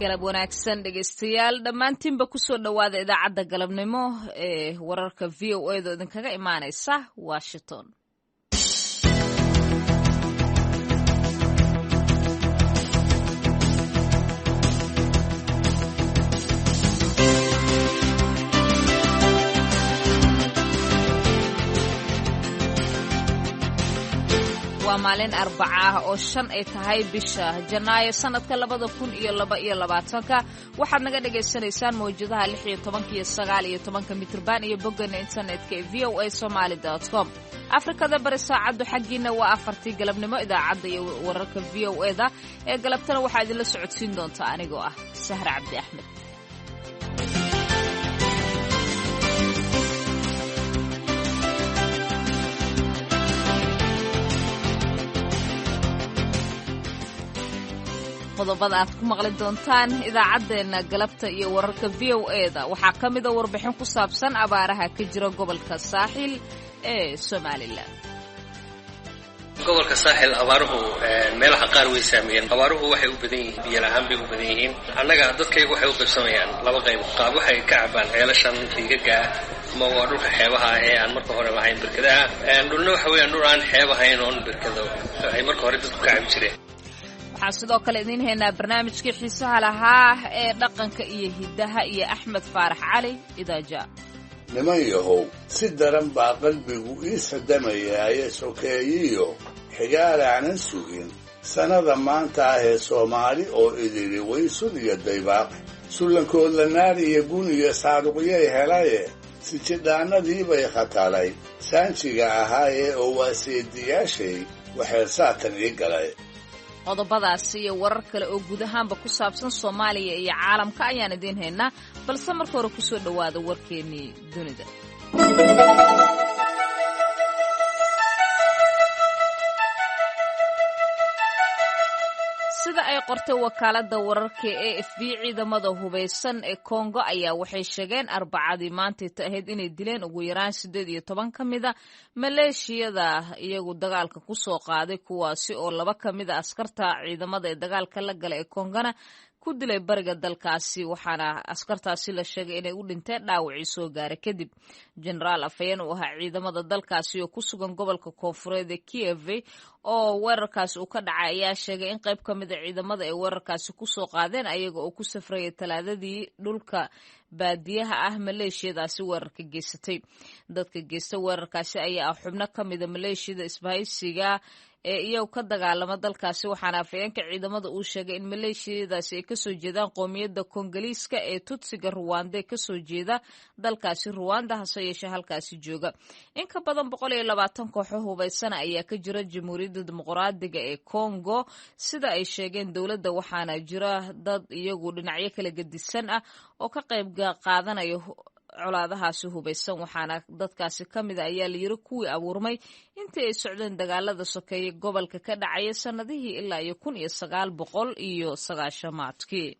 galab wanaagsan dhegaystayaal dhammaantiinba kusoo dhowaada idaacadda galabnimo ee wararka v o a da idinkaga imaanaysa washington. waa maalin arbaca ah oo 5 ay tahay bisha Janaayo sanadka 2022 waxaad naga dhageysanaysaan mowjadaha 16 iyo 19 mitirban iyo bogga internetka ee voasomali.com. Afrikada bari saacadu xaqiina waa 4 galabnimo idaacadda iyo wararka VOA da ee galabtana waxaa idin la socodsiin doonta anigoo ah Sahra Cabdi Axmed. qodobada aad ku maqli doontaan idaacadeena galabta iyo wararka VOA da waxaa ka mid ah warbixin ku saabsan abaaraha ka jira gobolka Saaxil ee Soomaaliland. gobolka Saaxil abaaruhu meelaha qaar way saameeyeen. abaaruhu waxay u badan yihiin biyo la'aan bay u badan yihiin. annaga dadkaygu waxay u qaybsamayaan laba qayb. qaab waxay ka cabaan ceelashan riigaga ama waa dhulka xeebaha ah ee aan marka hore lahayn barkadaha. dhulna waxa weeyaan dhul aan xeeb ahayn oo barkado ay marka hore dadku ka cabi jireen. waxaan sidoo kale idiin haynaa barnaamijkii xiisaha lahaa ee dhaqanka iyo hiddaha iyo Axmed Faarax Cali Idaaja. niman yahow si daran baa qalbigu ii sadamayaye sokeeyiyo xigaal aanan sugin sanada maanta ah ee Soomaali oo idili waysun iyo daybaaq sulankood la naar iyo gun iyo saaruqyay helaye si jidhaanadii bay khatalay saanjiga ahaaye oo waa seediyaashay waxay saatan ii galay. qodobadaas iyo warar kale oo guud ahaanba ku saabsan Soomaaliya iyo caalamka ayaan idiin haynaa balse marka hore ku soo dhawaada warkeennii dunida. sida ay qortay wakaaladda wararka ee AFP ciidamada hubeysan ee Congo ayaa waxay sheegeen Arbacadii maantay ahayd inay dileen ugu yaraan 18 ka mid ah maleeshiyada iyagu dagaalka ku soo qaaday kuwaasi oo 2 ka mid ah askarta ciidamada ee dagaalka la galay ee Congona ku dilay bariga dalkaasi waxaana askartaasi la sheegay inay u dhinteen dhaawacii soo gaaray kadib. Generaal Afayeen oo ahaa ciidamada dalkaasi oo ku sugan gobolka koonfureed ee Kiev oo weerarkaasi uu ka dhacay ayaa sheegay in qayb ka mid ah ciidamada ay weerarkaasi ku soo qaadeen ayaga oo ku safrayay Talaadadii dhulka baadiyaha ah maleeshiyadaasi weerarka geysatay. dadka geysta weerarkaasi ayaa xubno ka mid ah maleeshiyada isbahaysiga ee iyagu ka dagaalama dalkaasi waxaana afayeenka ciidamada uu sheegay in maleeshiyadaasi ay kasoo jeedaan qoomiyadda Kongoliiska ee Tutsiga Rwanda kasoo jeeda dalkaasi Rwanda hase yeeshee halkaasi jooga. in ka badan 120 kooxo hubeysan ayaa ka jira Jamhuuriyadda Dimuqraadiga ee Congo sida ay sheegeen dowladda waxaana jira dad iyagu dhinacyo kala gedisan ah oo ka qayb qaadanaya colaadahaasi hubeysan waxaana dadkaasi ka mid ayaa la yiri kuwii abuurmay intii ay socdeen dagaalada sokeeye gobolka ka dhacay sanadihii ilaa 1990-maadkii.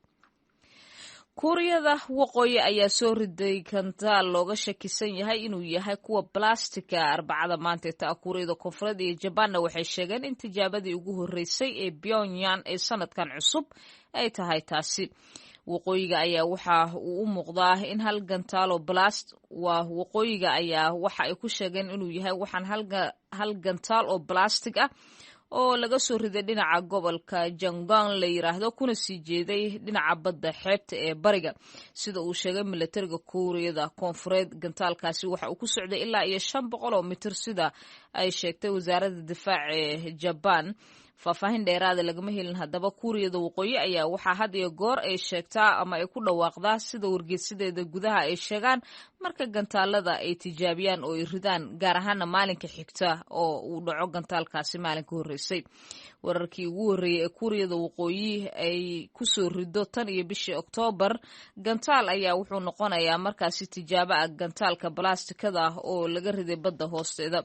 Kuuriyada Waqooyi ayaa soo riday gantaal looga shakisan yahay inuu yahay kuwa blastika Arbacada maanta ta Kuuriyada Koonfureed iyo Jabaanna waxay sheegeen in tijaabadii ugu horeysay ee Pyongyang ee sanadkan cusub ay tahay taasi. waqooyiga ayaa waxa uu u muuqdaa in hal gantaal oo blast waa waqooyiga ayaa waxa ay ku sheegeen inuu yahay waxaan hal gantaal oo plastic ah oo laga soo riday dhinaca gobolka Jangang la yiraahdo kuna sii jeeday dhinaca badda xeebta ee bariga sida uu sheegay militariga Kuuriyada Koonfureed. gantaalkaasi waxa uu ku socday ilaa 500 oo mitir sida ay sheegtay wasaaradda difaaca ee Japan. faahfaahin dheeraad lagama helin haddaba Kuuriyada Waqooyi ayaa waxa had iyo goor ay sheegtaa ama ay ku dhawaaqdaa sida wargeysadeeda gudaha ay sheegaan marka gantaalada ay tijaabiyaan oo ay ridaan gaar ahaan maalinka xigta oo uu dhaco gantaalkaasi maalinka horeysay. wararkii ugu horeeyay ee Kuuriyada Waqooyi ay ku soo rido tan iyo bishii Oktoobar gantaal ayaa wuxuu noqonayaa markaasi tijaabo ah gantaalka blastikada oo laga riday badda hoosteeda.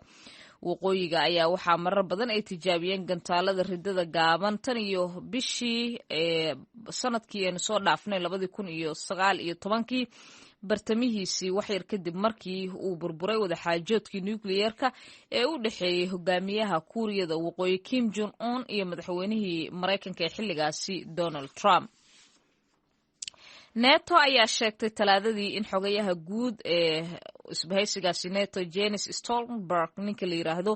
waqooyiga ayaa waxaa marar badan ay tijaabiyeen gantaalada ridada gaaban tan iyo bishii sanadkii aynu soo dhaafnay 2019 bartamihiisii wax yar kadib markii uu burburay wadaxaajoodkii nuclearka ee u dhaxeeyay hogaamiyaha Kuuriyada Waqooyi Kim Jong Un iyo madaxweynihii Mareykanka ee xilligaasi Donald Trump. neto ayaa sheegtay talaadadii in xogayaha guud ee isbahaysigaasi neto Jens Stoltenberg ninka la yiraahdo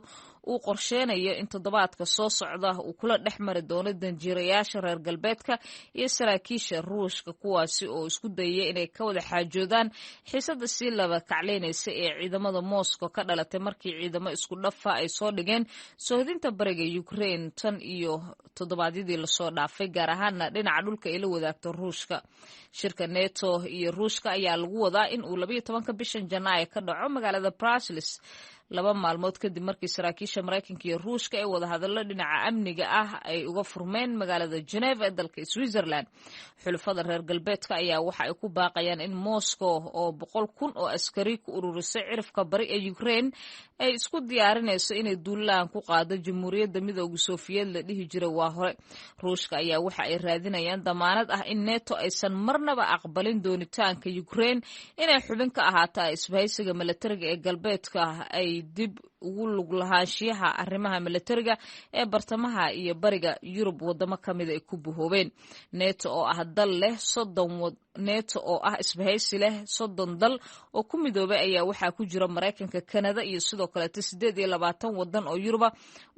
uu qorsheynayo in toddobaadka soo socda uu kula dhex mari doono danjiirayaasha reer galbeedka iyo saraakiisha ruushka kuwaasi oo isku dayaya inay ka wada xaajoodaan xiisada sii laba kacleynaysa ee ciidamada Moscow ka dhalatay markii ciidamo isku dhafa ay soo dhigeen soohdinta bariga Ukraine tan iyo toddobaadyadii lasoo dhaafay gaar ahaana dhinaca dhulka ay la wadaagto ruushka. Shirka neto iyo ruushka ayaa lagu wadaa in uu 12 bishan Janaayo ka dhaco magaalada Brussels 2 maalmood kadib markii saraakiisha Mareykanka iyo Ruushka ay wada hadallo dhinaca amniga ah ay uga furmeen magaalada Geneva ee dalka Switzerland. Xulafada reer galbeedka ayaa waxa ay ku baaqayaan in Moscow oo 100,000 oo askari ku ururisay cirifka bari ee Ukraine ay isku diyaarinayso inay duulaan ku qaado Jamhuuriyadda Midowga Sofiyeed la dhihi jiray waa hore. Ruushka ayaa waxa ay raadinayaan damaanad ah in neto aysan marnaba aqbalin doonitaanka Ukraine inay xubin ka ahaato isbahaysiga militariga ee galbeedka ay dib ugu lug lahaanshiyaha arrimaha militariga ee bartamaha iyo bariga Yurub wadamo kamid ay ku buhoobeen. neto oo ah dal leh 30 neto oo ah isbahaysi leh 30 dal oo ku midoobay ayaa waxaa ku jira Mareykanka, Kanada iyo sidoo kale 28 wadan oo Yuruba.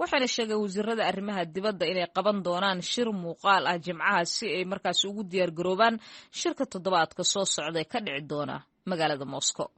waxaana sheegay wasiirada arrimaha dibadda inay qaban doonaan shir muuqaal ah Jimcaha si ay markaas ugu diyaar garoobaan shirka toddobaadka soo socda ka dhici doona magaalada Moscow.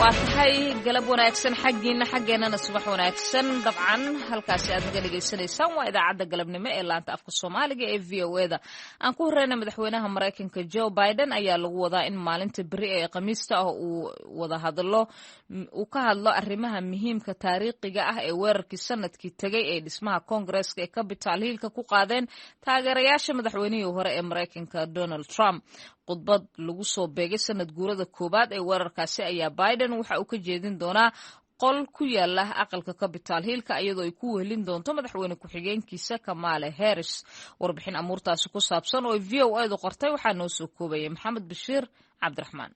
waa tahay galab wanaagsan xaggeennana subax wanaagsan. dabcan halkaasi aad naga dhegaysanaysaan waa idaacadda galabnimo ee laanta afka Soomaaliga ee VOA-da. aan ku horeyna madaxweynaha Mareykanka Joe Biden ayaa lagu wadaa in maalinta beri ee Khamiista ah uu ka hadlo arrimaha muhiimka taariikhiga ah ee weerarkii sanadkii tagay ee dhismaha Congress-ka ee Capitol Hill-ka ku qaadeen taageerayaasha madaxweynihii hore ee Mareykanka Donald Trump. khudbad lagu soo beegay sanad guurada koobaad ee weerarkaasi ayaa Biden waxa uu ka jeedin doonaa qol ku yaala aqalka Capitol Hill-ka iyadoo ay ku wehelin doonto madaxweyne ku-xigeenkiisa Kamala Harris. warbixin amuurtaasi ku saabsan oo VOA-du qortay waxaa noo soo koobayay Maxamed Bashiir Cabdiraxmaan.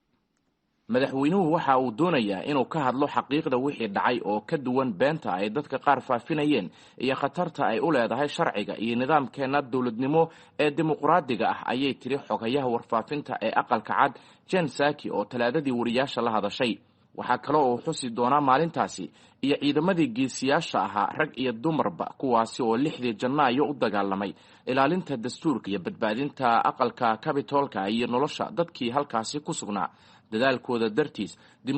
madaxweynuhu waxa uu doonayaa inuu ka hadlo xaqiiqda wixii dhacay oo ka duwan beenta ay dadka qaar faafinayeen iyo khatarta ay u leedahay sharciga iyo nidaamkeena dowladnimo ee dimuqraadiga ah, ayay tiri xogayaha warfaafinta ee aqalka cad Jen Psaki oo talaadadii wariyaasha la hadashay. waxaa kaloo uu xusi doonaa maalintaasi iyo ciidamadii geesiyaasha ahaa rag iyo dumarba kuwaasi oo 6 Janaayo u dagaalamay ilaalinta dastuurka iyo badbaadinta aqalka Capitol-ka iyo nolosha dadkii halkaasi ku sugnaa. dadaalkooda dartiis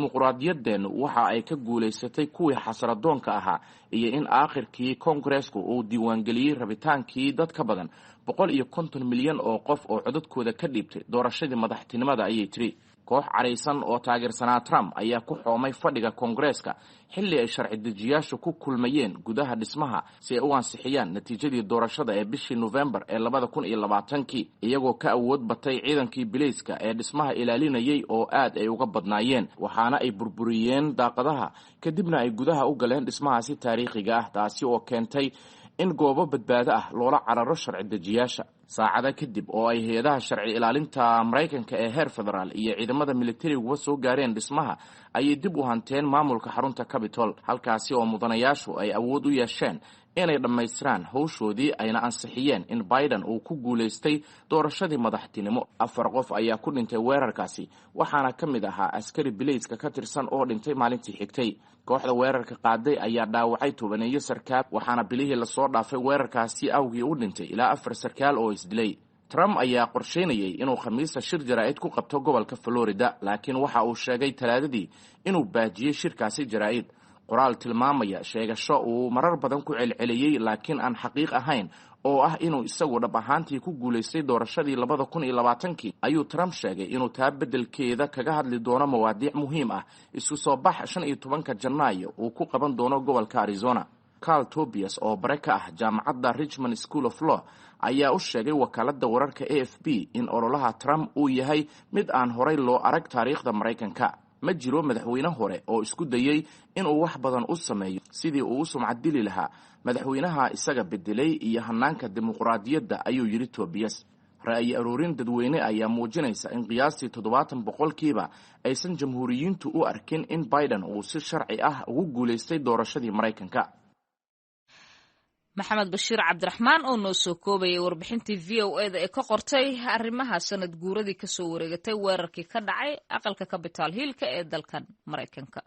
dimuqraadiyadeenu waxa ay ka guulaysatay kuwii xasaradoonka ahaa iyo in aakhirkii Congress-ku uu diiwaangeliyey rabitaankii dad ka badan 150 milyan oo qof oo codadkooda ka dhiibtay doorashadii madaxtinimada, ayay tiri. koox caraysan oo taageersanaa Trump ayaa ku xoomay fadhiga Congress-ka xilli ay sharci dejiyaashu ku kulmayeen gudaha dhismaha si ay u ansixiyaan natiijadii doorashada ee bishii November ee 2020 iyagoo ka awood batay ciidankii bilayska ee dhismaha ilaalinayay oo aad ay uga badnaayeen, waxaana ay burburiyeen daaqadaha kadibna ay gudaha u galeen dhismahaasi taariikhiga ah, taasi oo keentay in goobo badbaado ah loola cararo sharci dejiyaasha. saacada kadib oo ay hay'adaha sharci ilaalinta Mareykanka ee heer federaal iyo ciidamada militariga soo gaareen dhismaha ayay dib u hanteen maamulka xarunta Capitol, halkaasi oo mudanayaashu ay awood u yeesheen inay dhammaystiraan hawshoodii ayna ansixiyeen in Biden uu ku guulaystay doorashadii madaxtinimo. 4 qof ayaa ku dhintay weerarkaasi, waxaana ka mid ahaa askari bilayska ka tirsan oo dhintay maalintii xigtay. kooxda weerarka qaaday ayaa dhaawacay 12 sarkaal, waxaana bilihii la soo dhaafay weerarkaasi awgii u dhintay ilaa 4 sarkaal oo isdilay. Trump ayaa qorsheynayay inuu Khamiista shir jaraa'id ku qabto gobolka Florida, laakiin waxa uu sheegay talaadadii inuu baajiyay shirkaasi jaraa'id. qoraal tilmaamaya sheegasho uu marar badan ku celceliyey laakiin aan xaqiiq ahayn oo ah inuu isagu dhab ahaantii ku guulaystay doorashadii 2020 ayuu Trump sheegay inuu taa bedelkeeda kaga hadli doono mawaadiic muhiim ah isku soo bax 15 Janaayo uu ku qaban doono gobolka Arizona. Carl Tobias oo bare ka ah jaamacadda Richmond School of Law ayaa u sheegay wakaaladda wararka AFP in ololaha Trump uu yahay mid aan horay loo arag taariikhda Mareykanka. ma jiro madaxweyne hore oo isku dayay inuu wax badan u sameeyo sidii uu u sumcad dili lahaa madaxweynaha isaga bedelay iyo hanaanka dimuqraadiyadda ayuu yidhi Tobias. ra'yi aroorin dadweyne ayaa muujinaysa in qiyaastii 70% aysan jamhuuriyiintu u arkin in Biden uu si sharci ah ugu guuleystay doorashadii Mareykanka. maxamed bashiir cabdiraxmaan oo noo soo koobayay warbixintii VOA-da ee ka qortay arrimaha sanad guuradii ka soo wareegatay weerarkii ka dhacay aqalka Capitol Hill-ka ee dalkan Mareykanka.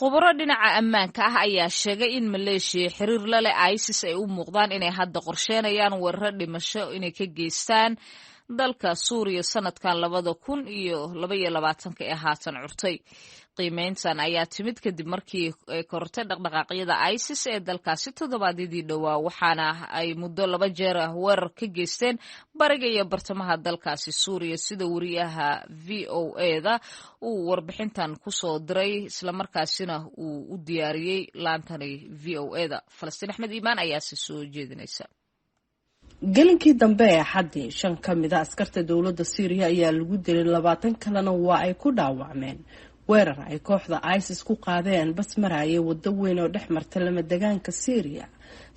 khubaro dhinaca ammaanka ah ayaa sheegay in maleeshiya xiriir la leh ISIS ay u muuqdaan inay hadda qorsheenayaan weeraro dhimasho inay ka geystaan dalka Suuriya sanadkan 2022 ee haatan curtay. qiimeyntan ayaa timid kadib markii ay kortay dhaqdhaqaaqyada ISIS ee dalkaasi toddobaadyadii dhowaa, waxaana ay muddo 2 jeer weerar ka geysteen bariga iyo bartamaha dalkaasi Suuriya, sida wariyaha VOA-da uu warbixintan ku soo diray islamarkaasina uu u diyaariyey laantani VOA-da. Falastiin Axmed Iimaan ayaa soo jeedinaysa. gelinkii dambe ee xaddii 5 ka mid a askarta dowladda Syria ayaa lagu dilay, 20 kalena waa ay ku dhaawacmeen weerar ay kooxda ISIS ku qaadeen bas maraya waddo weyn oo dhex marta lama degaanka Syria,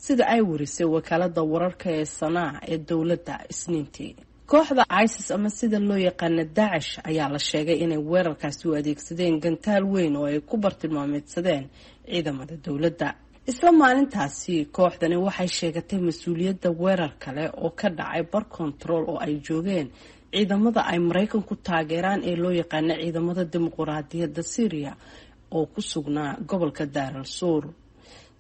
sida ay warisay wakaalada wararka ee Sanaa ee dowladda Isniintii. kooxda ISIS ama sida loo yaqaan Daesh ayaa la sheegay inay weerarkaasi u adeegsadeen gantaal weyn oo ay ku bartilmaameedsadeen ciidamada dowladda. isla maalintaasi kooxdani waxay sheegatay mas-uuliyadda weerar kale oo ka dhacay bar control oo ay joogeen ciidamada ay Mareykanku taageeraan ee loo yaqaan ciidamada dimuqraadiyadda Syria oo ku sugnaa gobolka Deir el-Zour.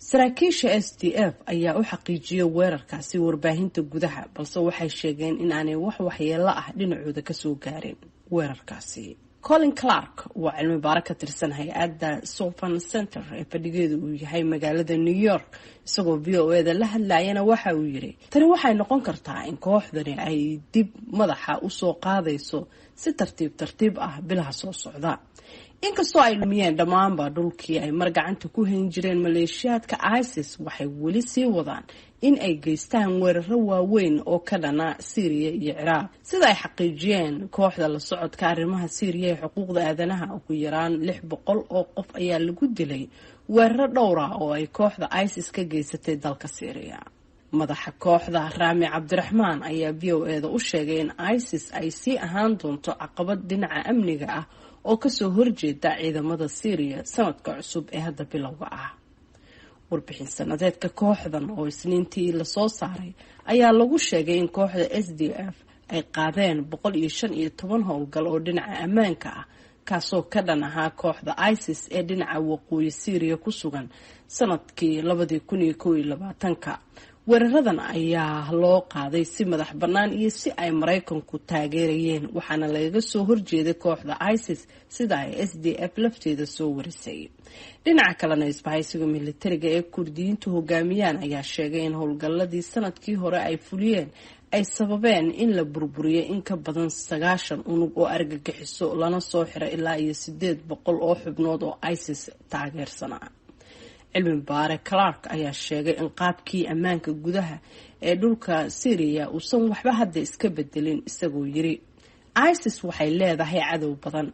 saraakiisha SDF ayaa u xaqiijiyay weerarkaasi warbaahinta gudaha, balse waxay sheegeen in aanay wax waxyeello ah dhinacooda ka soo gaarin weerarkaasi. Colin Clark waa cilmi baare ka tirsan hay-adda Southern Center ee fadhigeedu uu yahay magaalada New York, isagoo VOA-da la hadlayana waxa uu yiri, tani waxay noqon kartaa in kooxdani ay dib madaxa u soo qaadayso si tartiib ah bilaha soo socda. inkastoo ay lumiyeen dhammaanba dhulkii ay mar gacanta ku hayn jireen maleeshiyaadka ISIS, waxay weli sii wadaan in ay geystaan weeraro waaweyn oo ka dhana Syria iyo Ciraaq. sida ay xaqiijiyeen kooxda la socodka arrimaha Syria ee xuquuqda aadanaha, ugu yaraan 600 oo qof ayaa lagu dilay weeraro dhowr ah oo ay kooxda ISIS ka geysatay dalka Syria. madaxa kooxda Rami Cabdiraxmaan ayaa VOA-da u sheegay in ISIS ay sii ahaan doonto caqabad dhinaca amniga ah oo ka soo horjeeda ciidamada Syria sanadka cusub ee hadda bilowga ah. warbixin sanadeedka kooxdan oo Isniintii la soo saaray ayaa lagu sheegay in kooxda SDF ay qaadeen 115 howlgal oo dhinaca ammaanka ah, kaasoo ka dhan ahaa kooxda ISIS ee dhinaca waqooyi Syria ku sugan sanadkii 2021. weeraradan ayaa loo qaaday si madax bannaan iyo si ay Mareykanku taageerayeen, waxaana laga soo horjeeday kooxda ISIS sida ay SDF lafteeda soo warisay. dhinaca kalena isbahaysiga militariga ee Kurdiyiintu hogaamiyaan ayaa sheegay in howlgalladii sanadkii hore ay fuliyeen ay sababeen in la burburiyo in ka badan 90 unug oo argagixiso, lana soo xiray ilaa iyo 800 oo xubnood oo ISIS taageersanaa. cilmi baare Clark ayaa sheegay in qaabkii ammaanka gudaha ee dhulka Syria uusan waxba hadda iska bedelin, isagoo yiri, ISIS waxay leedahay cadow badan,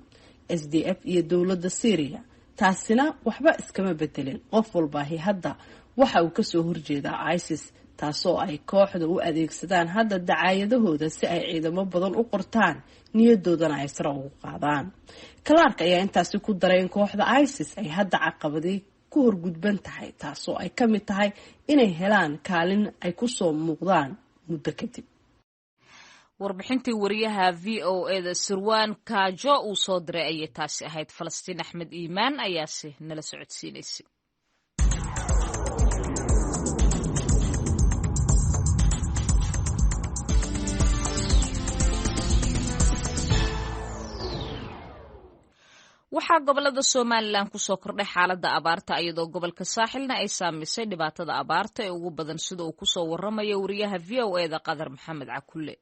SDF iyo dowladda Syria taasina waxba iskama bedelin. qof walba hadda waxa uu ka soo horjeedaa ISIS, taasoo ay kooxda u adeegsadaan hadda dacaayadahooda si ay ciidamo badan u qortaan, niyadoodana ay sare ugu qaadaan. Clark ayaa intaasi ku daray in kooxda ISIS ay hadda caqabadii ku horgudban tahay, taasoo ay ka mid tahay inay helaan kaalin ay ku soo muuqdaan muddo kadib. warbixintii wariyaha VOA-da Sirwan Kaajo uu soo diray ayay taasi ahayd. Falastiin Axmed Iimaan ayaase nala socodsiinaysay. waxaa gobolada Somaliland ku soo kordhay xaaladda abaarta, iyadoo gobolka Saaxilna ay saamisay dhibaatada abaarta ee ugu badan, sida uu ku soo waramayo wariyaha VOA-da Qadar Maxamed Cakulle.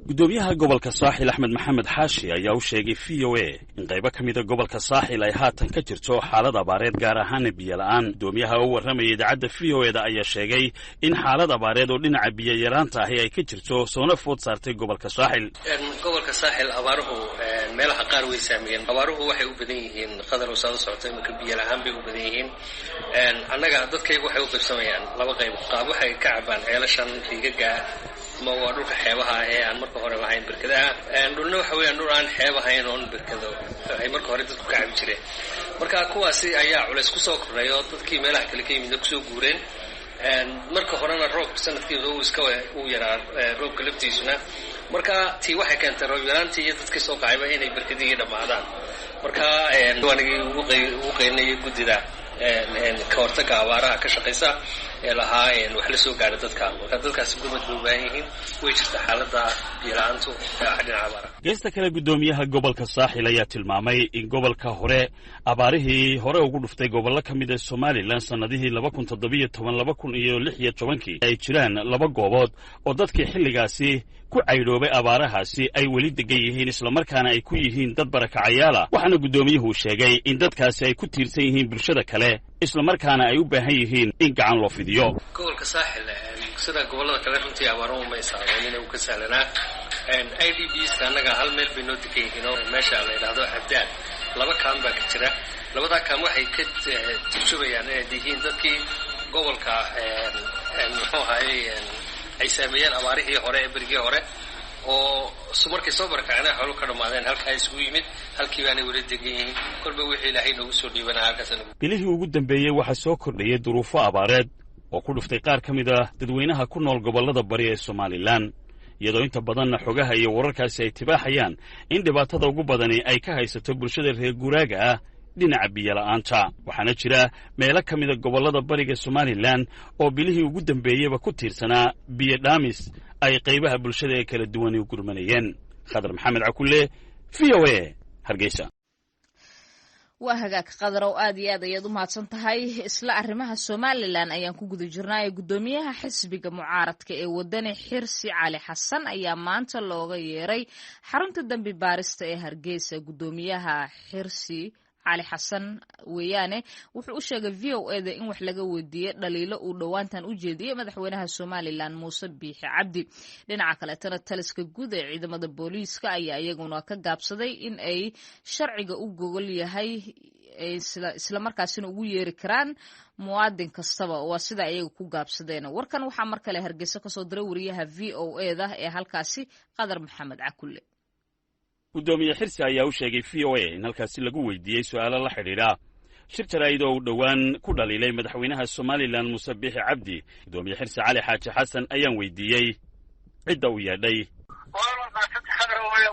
gudoomiyaha gobolka saaxil axmed maxamed xaashi ayaa u sheegay VOA in qaybo ka mida gobolka saaxil ay haatan ka jirto xaalad abaareed gaar ahaan biyo la'aan. gudoomiyaha oo warramaya idaacadda VOA-da ayaa sheegay in xaalad abaareed oo dhinaca biyo yaraanta ahi ay ka jirto soona food saartay gobolka saaxil. gobolka saaxil abaaruhu meelaha qaar way saameeyeen. abaaruhu waxay u badan yihiin qadar oo soo socota iminka biyo la'aan bay u badan yihiin. annaga dadkaygu waxay u qaybsamayaan laba qayb. qaab waxay ka cabaan ceelashan riigaga ma waa dhulka xeebaha ee aan marka hore lahayn berkadaha. dhulna waxa weeyaan dhul aan xeeb ahayn oon berkado ay marka hore dadku ka cabi jireen. marka kuwaasi ayaa culays ku soo kordhay oo dadkii meelaha kale ka yimid kusoo guureen. marka horena roobka sanadkiiba uu yaraa roobka laftiisuna. marka tii waxay keentay roob yaraantii iyo dadkii soo kacayba inay berkadihii dhammaadaan. marka waanigii ugu qeynayay guddida ka hortagga abaaraha ka shaqaysa ee lahaa wax la soo gaadha dadka. marka dadkaasi gurmad bay u baahan yihiin. way jirta xaaladda biyo-la'aantu dhinaca abaaraha. geesta kale gudoomiyaha gobolka saaxil ayaa tilmaamay in gobolka hore abaarihii hore ugu dhuftay gobollo ka mid a somalilan sannadihii 2017-2016 ay jiraan laba goobood oo dadkii xilligaasi ku caydhoobay abaarahaasi ay weli degan yihiin islamarkaana ay ku yihiin dad barakacayaala. waxaana guddoomiyuhu sheegay in dadkaasi ay ku tiirsan yihiin bulshada kale islamarkaana ay u baahan yihiin in gacan loo fidiyo. gobolka saaxil sida gobollada kale runtii abaaruhu ma isaameyn uu ka sahlanaa. IDPs-ka annaga hal meel bay noo degan yihiin oo meesha la yidhaahdo Abdaal. laba kaan baa ka jira. labadaa kaan waxay ka turjubayaan inay yihiin dadkii gobolka muxuu ahaayey ay saameeyeen abaarihii hore ee berigii hore oo markay soo barakaceen xoolo ka dhammaadeen halkaa isugu yimid. halkii baanay weli degan yihiin. kolba wixii ilaahay noogu soo dhiibanaa halkaas. bilihii ugu dambeeyey waxaa soo kordhayay duruufo abaareed oo ku dhuftay qaar ka mid ah dadweynaha ku nool gobollada bari ee somalilan, iyadoo inta badanna xogaha iyo wararkaasi ay tibaaxayaan in dhibaatada ugu badani ay ka haysato bulshada reer guuraaga ah dhinaca biyola'aanta. waxaana jira meelo ka mida gobollada bariga somalilan oo bilihii ugu dambeeyeyba ku tiirsanaa biyo dhaamis ay qaybaha bulshada ee kala duwani u gurmanayeen. khadar maxamed cakulle, VOA, Hargeysa. waa hagaag qadarow aad iyo aad ayaad u mahadsan tahay. isla arrimaha somalilan ayaan ku guda jirnaayo. guddoomiyaha xisbiga mucaaradka ee wadani xirsi cali xasan ayaa maanta looga yeeray xarunta dambi baarista ee hargeysa. guddoomiyaha xirsi cali xasan weeyaane wuxuu u sheegay VOA-da in wax laga weydiiyey dhaliilo uu dhowaantan u jeediyey madaxweynaha somalilan muuse biixi cabdi. dhinaca kaleetana taliska guud ee ciidamada booliiska ayaa iyaguna ka gaabsaday in ay sharciga u gogol yahay islamarkaasina ugu yeeri karaan muwaadin kastaba. waa sida ayaga ku gaabsadeen. warkan waxaa mar kale hargeysa kasoo diray wariyaha VOA-da ee halkaasi qadar maxamed cakulle. gudoomiye xirsi ayaa u sheegay VOA in halkaasi lagu weydiiyey su'aalo la xidhiidha shir jaraa'id oo uu dhowaan ku dhaliilay madaxweynaha somalilan muuse biixi cabdi. gudoomiye xirsi cali xaaji xasan ayaan weydiiyey cidda u yeedhay.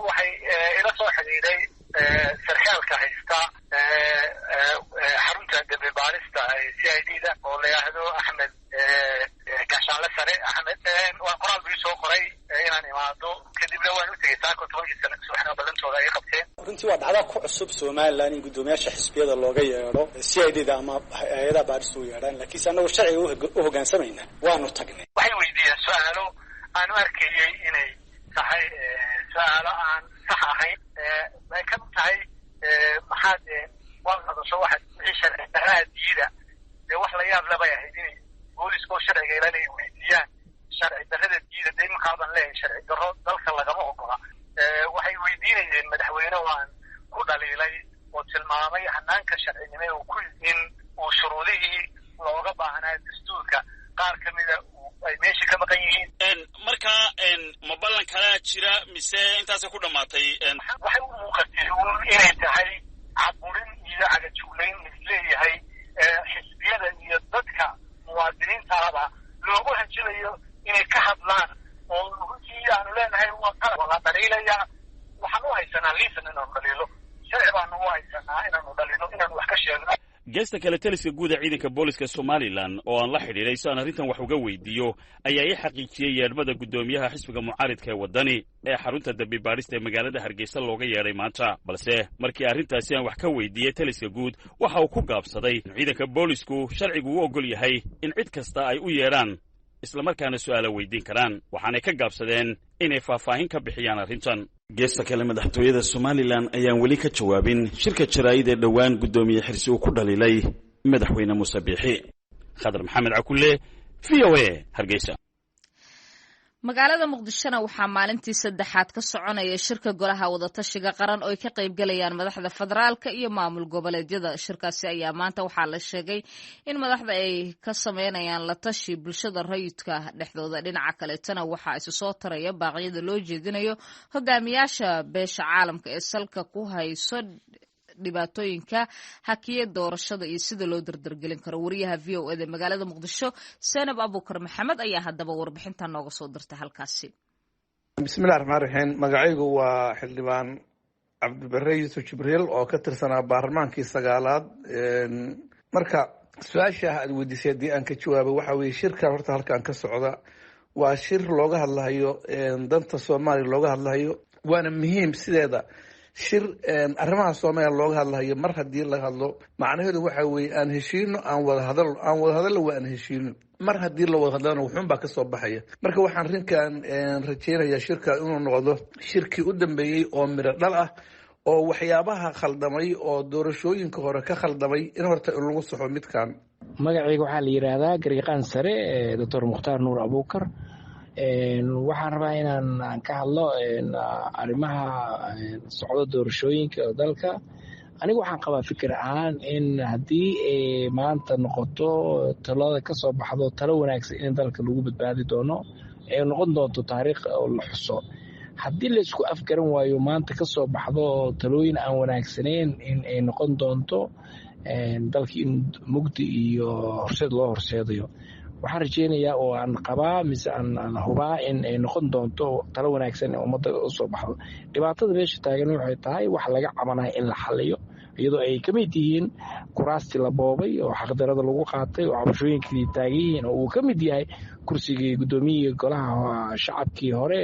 waxay ila soo xidhiidhay sarkaalka haysta xarunta dambi baarista CID-da oo la yidhaahdo axmed gaashaanle sare axmed. waa qoraal buu soo qoray inaan imaado, kadibna waan u tegey saako 10 sano subaxnimo badantooda ay qabteen. runtii waa dhacda ku cusub somalilan in guddoomiyaasha xisbiyada looga yeedho CID-da ama hay-adaha baarista u yeedhaan, laakiinse annagu sharciga u hoggaansamayna waanu tagnay. waxay weydiiyeen su-aalo aan u arkayey inay tahay su-aalo aan sax ahayn. ay ka tahay maxaad waa hadasho waxaad wixii sharci darraa diida. dee wax la yaab labay ahayd inay booliska oo sharciga ilaalay weydiiyaan sharci darrada diida. dee imankaadan leeyahay sharci darro dalka lagama ogola. waxay weydiinayeen madaxweyne waan ku dhaliilay oo tilmaamay hanaanka sharcinimo in uu shuruudihii looga baahnaa dastuurka qaar ka mida ay meesha ka maqan yihiin. markaa ma ballan kalaa jira mise intaasay ku dhammaatay? waxay u muuqatay inay tahay caburin iyo cagajuglayn isleeyahay xisbiyada iyo dadka muwaadiniintaaba loogu hanjilayo inay ka hadlaan oo runtii aanu leenahay waa qalab la dhaliilaya. waxaan u haysanaa liisan inaanu dhaliilo, sharci baanu u haysanaa inaanu dhaliilo, inaanu wax ka sheegno. geesta kale taliska guud ee ciidanka booliska somalilan oo aan la xidhiidhay si aan arrintan wax uga weydiiyo ayaa ii xaqiijiyey yeedhmada guddoomiyaha xisbiga mucaaridka ee waddani ee xarunta dambi baadhista ee magaalada hargeysa looga yeedhay maanta. balse markii arrintaasi aan wax ka weydiiyey taliska guud waxa uu ku gaabsaday in ciidanka boolisku sharcigu u oggol yahay in cid kasta ay u yeedhaan islamarkaana su'aala weydiin karaan waxaanay ka gaabsadeen inay faahfaahin ka bixiyaan arrintan. geesta kale madaxtooyada somalilan ayaan weli ka jawaabin shirka jaraa'id ee dhowaan guddoomiye xirsi uu ku dhaliilay madaxweyne muuse biixi. khadar maxamed cakulle, VOA, Hargeysa. magaalada muqdishona waxaa maalintii saddexaad ka soconaya shirka golaha wadatashiga qaran oo ay ka qaybgalayaan madaxda federaalka iyo maamul goboleedyada. shirkaasi ayaa maanta waxaa la sheegay in madaxda ay ka sameynayaan la tashi bulshada rayidka dhexdooda. dhinaca kaleetana waxaa isu soo taraya baaqyada loo jeedinayo hogaamiyaasha beesha caalamka ee salka ku hayso dhibaatooyinka hakiye doorashada iyo sida loo dardargelin karo. wariyaha VOA da magaalada muqdisho Seenab Abuukar Maxamed ayaa haddaba warbixintan nooga soo dirtay halkaasi. bismillahi raxmaan raxiim. magacaygu waa xildhibaan cabdibare yuusuf jibriil oo ka tirsanaa baarlamaankii 9aad. marka su-aasha aad weydiisay haddii aan ka jawaabo waxa weeye shirkan horta halkan ka socda waa shir looga hadlahayo danta soomaaliya looga hadlahayo, waana muhiim sideeda shir arrimaha Soomaaliya looga hadlayo. mar haddii laga hadlo macnaheedu waxa weeye aan heshiino, aan wada hadallo waa aan heshiino. mar haddii la wada hadlana wuxuun baa ka soo baxaya. marka waxaan rinkan rajaynayaa shirka inuu noqdo shirkii u dambeeyey oo miro dhal ah, oo waxyaabaha khaldamay oo doorashooyinka hore ka khaldamay in horta lagu saxo midkan. magacayga waxaa la yidhaahdaa garyaqaan sare Dr. Mukhtaar Nuur Abuukar. waxaan rabaa inaan ka hadlo arrimaha socdo doorashooyinka dalka. anigu waxaan qabaa fikir ahaan in haddii maanta noqoto talada ka soo baxdo talo wanaagsan in dalka lagu badbaadi doono ay noqon doonto taariikh oo la xuso. haddii la isku afgaran waayo maanta ka soo baxdo talooyin aan wanaagsanayn in ay noqon doonto dalkii in mugdi iyo horseed loo horseedayo. waxaan rajeynayaa oo aan qabaa mise aan hubaa in ay noqon doonto talo wanaagsan ee ummadda u soo baxdo. dhibaatada meesha taagan waxay tahay wax laga cabanayo in la xaliyo, iyadoo ay ka mid yihiin kuraastii la boobay oo xaqdarada lagu qaatay oo cabashooyinkii taagan yihiin, oo uu ka mid yahay kursigii guddoomiyihii golaha shacabkii hore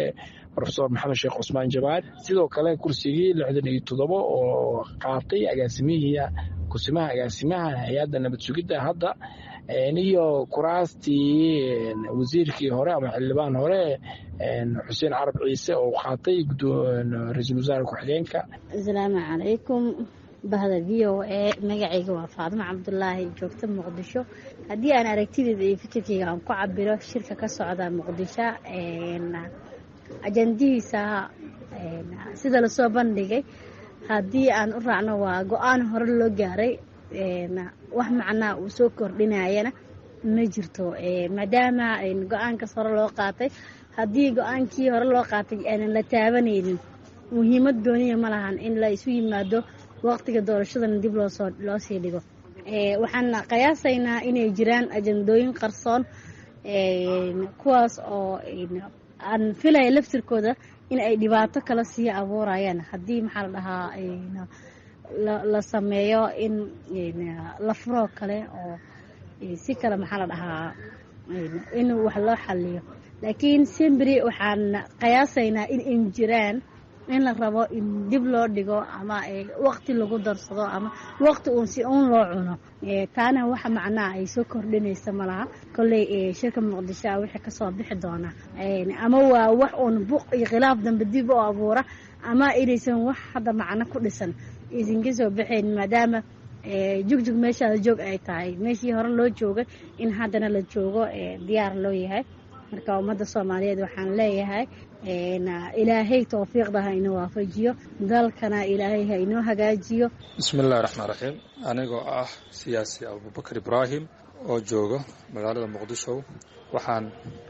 Professor Maxamed Sheekh Cusmaan Jabaar. sidoo kale kursigii 67 oo qaatay kusimaha agaasimaha hay-adda nabad sugidda hadda, iyo kuraastii wasiirkii hore ama xildhibaan hore Xuseen Carab Ciise oo qaatay ra-iisul wasaare ku-xigeenka. asalaamu calaykum bahda VOA. magacayga waa Faadimo Cabdulaahi, joogta Muqdisho. haddii aan aragtideeda iyo fikirkayga aan ku cabiro shirka ka socda Muqdisho, ajandihiisa sida lasoo bandhigay haddii aan u raacno waa go-aan hore loo gaaray, wax macnaa uu soo kordhinayana ma jirto. maadaama go-aankaas hore loo qaatay, haddii go-aankii hore loo qaatay aanan la taabanaynin, muhiimad gooniya ma lahan in la isu yimaado waqtiga doorashadana dib loo sii dhigo. waxaan qiyaasaynaa inay jiraan ajandooyin qarsoon, kuwaas oo aan filaya laftirkooda in ay dhibaato kala sii abuurayaan haddii maxaa la dhahaa la sameeyo in la furoo kale oo si kale maxaa la dhahaa in wax loo xaliyo. laakiin simbri waxaan qiyaasaynaa in jiraan in la rabo in dib loo dhigo ama waqti lagu darsado ama waqti uun si uun loo cuno. taana waxa macnaa ay soo kordhinaysa malaha. kolley shirka Muqdisho wixii ka soo bixi doona ama waa wax uun buuq iyo khilaaf dambe dib u abuura, ama inaysan wax hadda macno ku dhisan aysan ka soo baxayn, maadaama jugjug meeshaada joog ay tahay. meeshii hore loo joogay in haddana la joogo diyaar loo yahay. marka ummadda Soomaaliyeed waxaan leeyahay ilaahay tawfiiqda ha inoo waafajiyo, dalkana ilaahay ha inoo hagaajiyo. bismillahi raxmaan raxiim. anigoo ah siyaasi Abubakar Ibraahim oo jooga magaalada Muqdisho, waxaan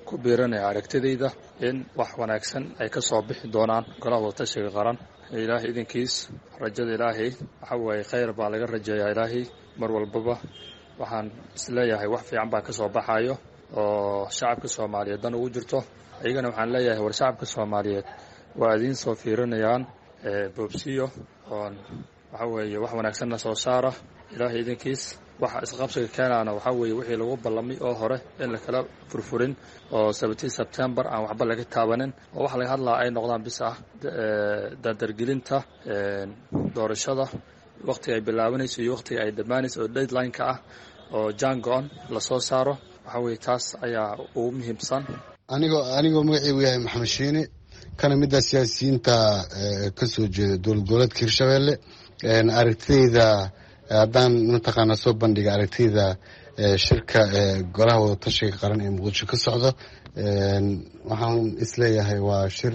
ku biiranayaa aragtidayda in wax wanaagsan ay ka soo bixi doonaan golaha wadatashiga qaran. ilaahay idinkiis rajada ilaahay waxa weeye khayr baa laga rajeeyaa. ilaahay mar walbaba waxaan isleeyahay wax fiican baa ka soo baxayo oo shacabka Soomaaliyeed dan ugu jirto. ayagana waxaan leeyahay war shacabka Soomaaliyeed waa idin soo fiirinayaan boobsiyo oo waxa weeye wax wanaagsanna soo saara. ilaahay idinkiis waxa isqabsiga keenana waxa weeye wixii lagu ballamay oo hore in la kala furfurin oo 17 September aan waxba laga taabanin, oo wax laga hadlaa ay noqdaan bis ah dardargelinta doorashada waqtiga ay bilaabanayso iyo waqtiga ay dhammaanayso oo deadline-ka ah oo jangoon la soo saaro. waxaa weeye taas ayaa ugu muhiimsan. anigoo magacaygu yahay maxamed shiine kana mid ah siyaasiyiinta ka soo jeeda dowlad goboleedka hirshabelle. aragtidayda haddaan mataqaana soo bandhiga aragtidayda shirka golaha wadatashiga qaran ee muqdisho ka socda, waxaan isleeyahay waa shir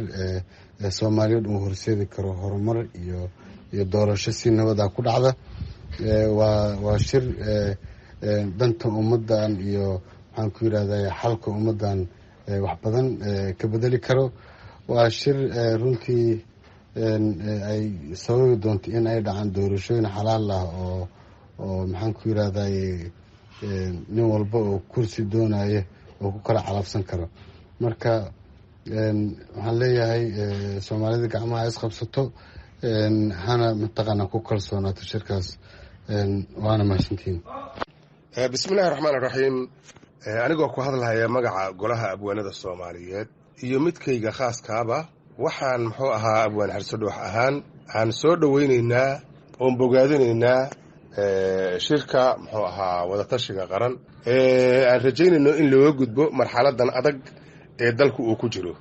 soomaaliyeed uu horseedi karo horumar iyo doorasho si nabad ah ku dhacda. waa shir danta ummadan iyo waxaan ku yidhahda xalka ummadan wax badan ka bedeli karo. waa shir runtii ay sababi doonto in ay dhacaan doorashooyin xalaal ah oo maxaan ku yidhahday nin walba oo kursi doonaya oo ku kala calabsan karo. marka waxaan leeyahay soomaalida gacmaha isqabsato, hana mataqaana ku kalsoonaato shirkaas. waana mahadsantihiin. bismillahi raxmaan raxiim. anigoo ku hadlahaya magaca golaha abwaanada soomaaliyeed iyo midkayga khaaskaaba, waxaan muxuu ahaa abwaan xarsadhoox ahaan aan soo dhowaynaynaa oon bogaadinaynaa shirka muxuu ahaa wadatashiga qaran aan rajaynayno in looga gudbo marxaladan adag ee dalku uu ku jiro.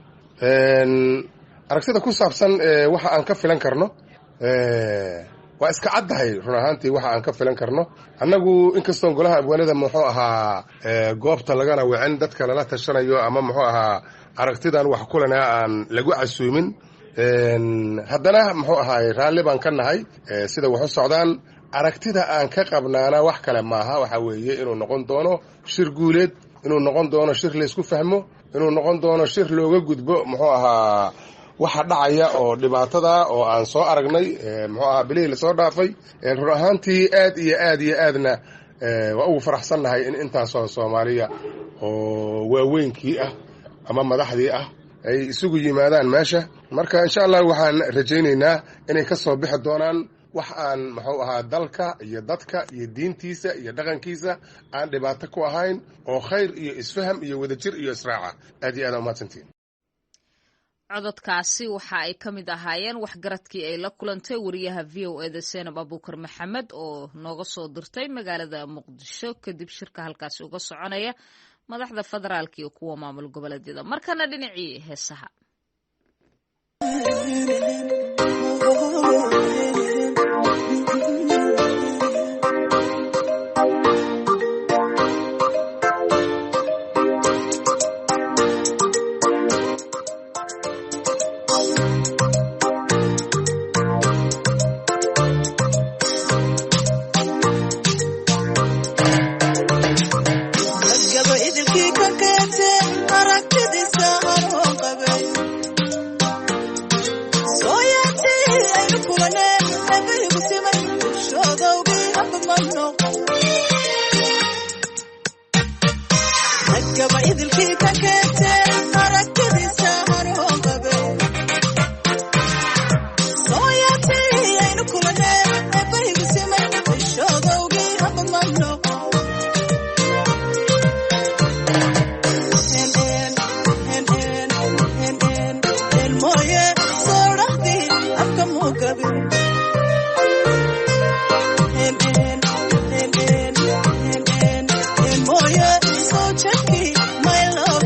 aragtida ku saabsan waxa aan ka filan karno waa iska caddahay run ahaantii waxa aan ka filan karno. annagu inkastoon golaha abwaanada muxuu ahaa goobta lagana wicin dadka lala tashanayo ama muxuu ahaa aragtidan wax kulana aan lagu casuumin, haddana muxuu ahaay raalli baan ka nahay sida wax u socdaan. aragtida aan ka qabnaana wax kale maaha, waxa weeye inuu noqon doono shir guuleed, inuu noqon doono shir laysku fahmo, inuu noqon doono shir looga gudbo muxuu ahaa waxa dhacaya oo dhibaatada oo aan soo aragnay muxuu ahaa bilihii lasoo dhaafay. run ahaantii aad iyo aadna waa ugu faraxsannahay in intaasoo soomaaliya oo waaweynkii ah ama madaxdii ah ay isugu yimaadaan meesha. marka insha allah waxaan rajaynaynaa inay ka soo bixi doonaan wax aan muxuu ahaa dalka iyo dadka iyo diintiisa iyo dhaqankiisa aan dhibaato ku ahayn, oo khayr iyo isfaham iyo wadajir iyo israaca. aad iyo aad umahadsantiin. cododkaasi waxa ay ka mid ahaayeen waxgaradkii ay la kulantay wariyaha v o eda seenab abuukar maxamed oo nooga soo dirtay magaalada muqdisho kadib shirka halkaasi uga soconaya madaxda federaalka iyo kuwa maamul goboleedyada. markana dhinacii heesaha. My love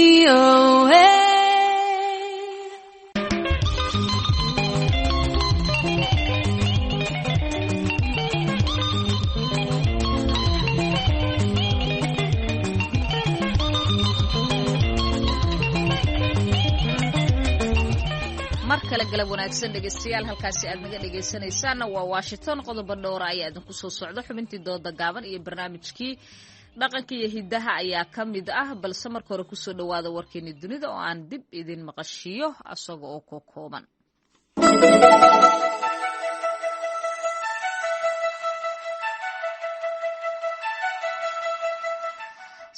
VOA. markale galab wanaagsan dhegeystayaal halkaasi aad naga dhegeysanaysaanna waa Washington qodobo dhowr ayaa idinku soo socda xubintii dooda gaaban iyo barnaamijkii dhaqanka iyo hidaha ayaa ka mid ah balse marka hore ku soo dhawaada warkeeni dunida oo aan dib idin maqashiyo asaga oo ka kooban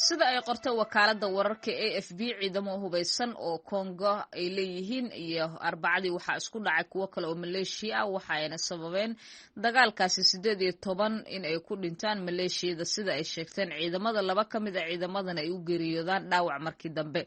sida ay qortay wakaalada wararka AFP ciidamo hubeysan oo Congo ay leeyihiin iyo arbacadii waxa isku dhacay kuwa kale oo Malaysia ah waxa ayna sababeen dagaalkaasi 18 in ay ku dhintaan Malaysiada sida ay sheegteen ciidamada laba kamid ah ciidamadan ay u geeriyoodaan dhaawac markii dambe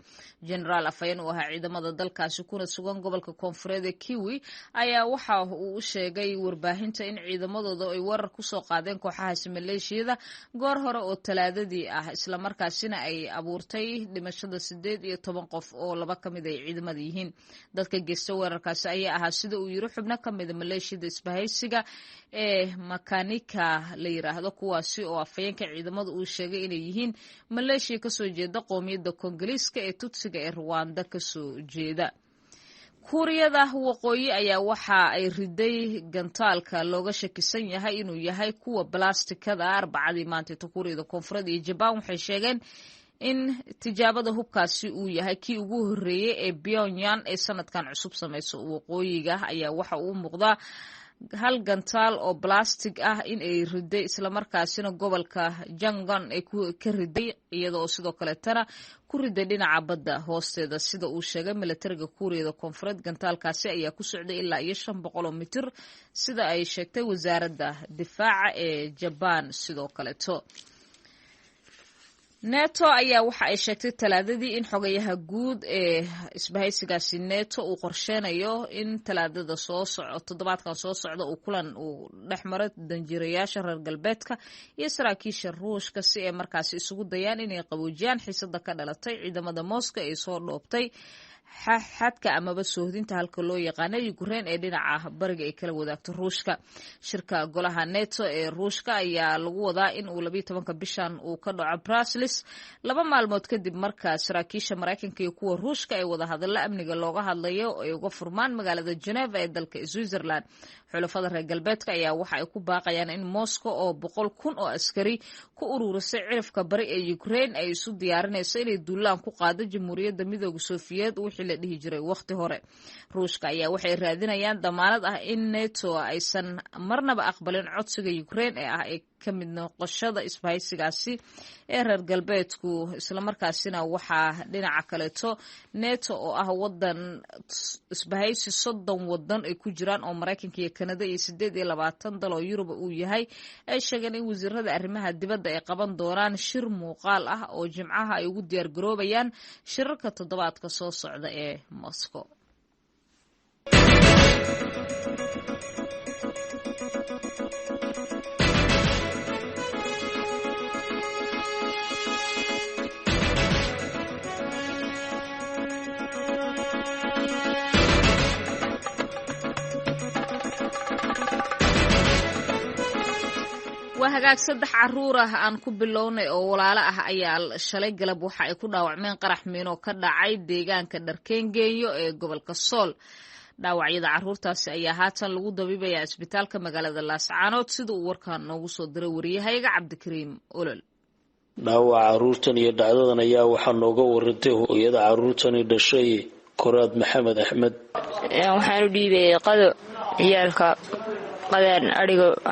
General Afayeen oo ahaa ciidamada dalkaasi kuna sugan gobolka Koonfureed ee Kiwi ayaa waxa uu u sheegay warbaahinta in ciidamadooda ay warar ku soo qaadeen kooxahaasi Malaysiada goor hore oo talaadadii ah isla markaasina ay abuurtay dhimashada 18 qof oo laba kamid ay ciidamada yihiin dadka geesta weerarkaasi ayaa ahaa sida uu yiri xubno kamid Malaysiada isbahaysiga ee makanika la yiraahdo kuwaasi oo afayeenka ciidamada uu sheegay inay yihiin Malaysia ka soo jeeda qoomiyadda Koongoliiska ee Tutsiga ee Rwanda ka soo jeeda kuuriyada waqooyi ayaa waxa ay riday gantaalka looga shakisan yahay inuu yahay kuwa blastikada arbacadii maanta kuuriyada koonfureed iyo Japan waxay sheegeen in tijaabada hubkaasi uu yahay kii ugu horeeyay ee Pyongyang ee sanadkan cusub samayso waqooyiga ayaa waxa uu muuqdaa hal gantaal oo plastic ah in ay riday isla markaasina gobolka Jangan ay ka riday iyadoo sidoo kale tana ku riday dhinaca badda hoosteeda sida uu sheegay militariga Kuuriyada Koonfureed gantaalkaasi ayaa ku socday ilaa 500 mitir sida ay sheegtay wasaaradda difaaca ee Japan sidoo kale NATO ayaa waxa ay sheegtay talaadadii in xogayaha guud ee isbahaysigaasi NATO uu qorsheenayo in talaadada toddobaadkan soo socda uu kulan uu dhexmaro danjirayaasha reer galbeedka iyo saraakiisha Ruushka si ay markaasi isugu dayaan inay qaboojiyaan xiisada ka dhalatay ciidamada Moscow ee soo dhoobtay xadka amaba soohdinta halka loo yaqaan Ukraine ee dhinaca bariga ay kala wadaagto Ruushka shirka golaha NATO ee Ruushka ayaa lagu wadaa in uu 12 bishan uu ka dhaco Brussels laba maalmood kadib marka saraakiisha Mareykanka iyo kuwa Ruushka ay wada hadallo amniga looga hadlayo ay uga furmaan magaalada Geneva ee dalka Switzerland xulafada reer galbeedka ayaa waxa ay ku baaqayaan in Moscow oo 100,000 oo askari ku ururisay cirifka bari ee Ukraine ay isu diyaarinayso inay duulaan ku qaado Jamhuuriyadda Midowga Sofiyeed wixii la dhihi jiray waqti hore Ruushka ayaa waxay raadinayaan damaanad ah in NATO aysan marnaba aqbalin codsiga Ukraine ee ah ee ka mid noqoshada isbahaysigaasi ee reer galbeedku isla markaasina waxaa dhinaca kaleeto NATO oo ah wadan isbahaysi 30 wadan ay ku jiraan oo Mareykanka iyo Kanada iyo 28 dal oo Yurub uu yahay ay sheegeen in wasiirada arrimaha dibadda ay qaban doonaan shir muuqaal ah oo Jimcaha ay ugu diyaar garoobayaan shirarka toddobaadka soo socda ee Moscow waa hagaag 3 caruur ah aan ku bilownay oo walaalo ah ayaa shalay galab waxa ay ku dhaawacmeen qarax miino ka dhacay deegaanka Dharkeengeeyo ee gobolka Sool dhaawacyada caruurtaasi ayaa haatan lagu dabiibayaa isbitaalka magaalada Laascaanood sida uu warkaan noogu soo diray wariyahayga Cabdikariim Olol dhaawaca caruurtan iyo dhacdadan ayaa waxaa nooga warantay hooyada caruurtani dhashay Koraad Maxamed Axmed waxaan u dhiibay qado ciyaalka qadaan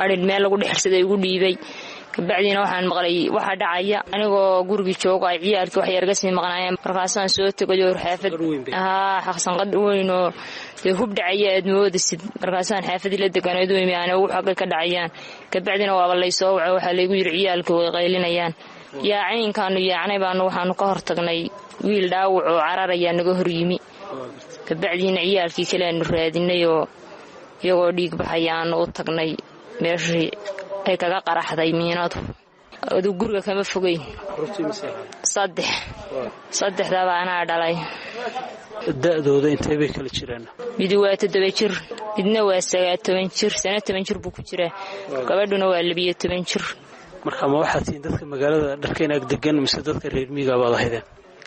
arin meel lagu dhexirsaday ugu dhiibay kabacdina waxaan maqlay waxa dhacaya anigoo guriga jooga ay ciyaalkii wax yar ga sii maqnaayeen markaasaan soo tagay xaafad xaqsan qad weyn oo hub dhacaya aad moodisid markaasaan xaafadii la deganayd oo imaana waxa ka dhacayaan kabacdina waa la soo wacay waxa la igu yiri ciyaalkii way qaylinayaan yaa caynkaanu yaacnay baan waxaanu ka hortagnay wiil dhaawac oo cararaya naga hor yimi kabacdina ciyaalkii kale aanu raadinay oo iyagoo dhiig baxayaan u tagnay meeshii ay kaga qaraxday miinadu adu guriga kama fogeyn saddexdaba anaa dhalay. da'dooda intee bay kala jiraan? mid waa 7 jir, midna waa 9 jir, 9 jir buu ku jiraa. gabadhuna waa 12 jir. marka ma waxaad tihiin dadka magaalada Dharkayn ag degan mise dadka reer miyiga baad ahaydeen?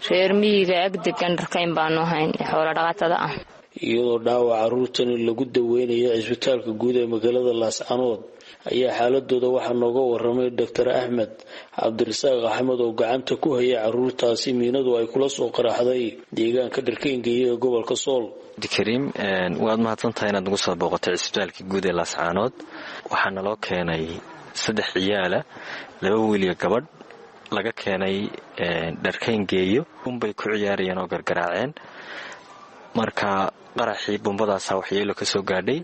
reer miyiga ag degan Dharkayn baanu ahayn, xoolo dhaqatada ah. iyadoo dhaawaca carruurtani lagu daweynayo cisbitaalka guud ee magaalada Laascaanood ayaa xaaladooda waxaa nooga waramay Dr. Axmed Cabdirasaaq Axmed oo gacanta ku haya carruurtaasi miinadu ay kula soo qaraxday deegaanka Dharkayn ee gobolka Sool. Dikariim waad mahadsantahay inaad nagu soo booqatay cisbitaalka guud ee Laascaanood. waxaana loo keenay 3 ciyaala, 2 wiil iyo gabadh laga keenay Dharkayn geeyo unbay ku ciyaarayeen oo gargaraaceen. marka qaraxii bombadaas waxyeelo ka soo gaadhay.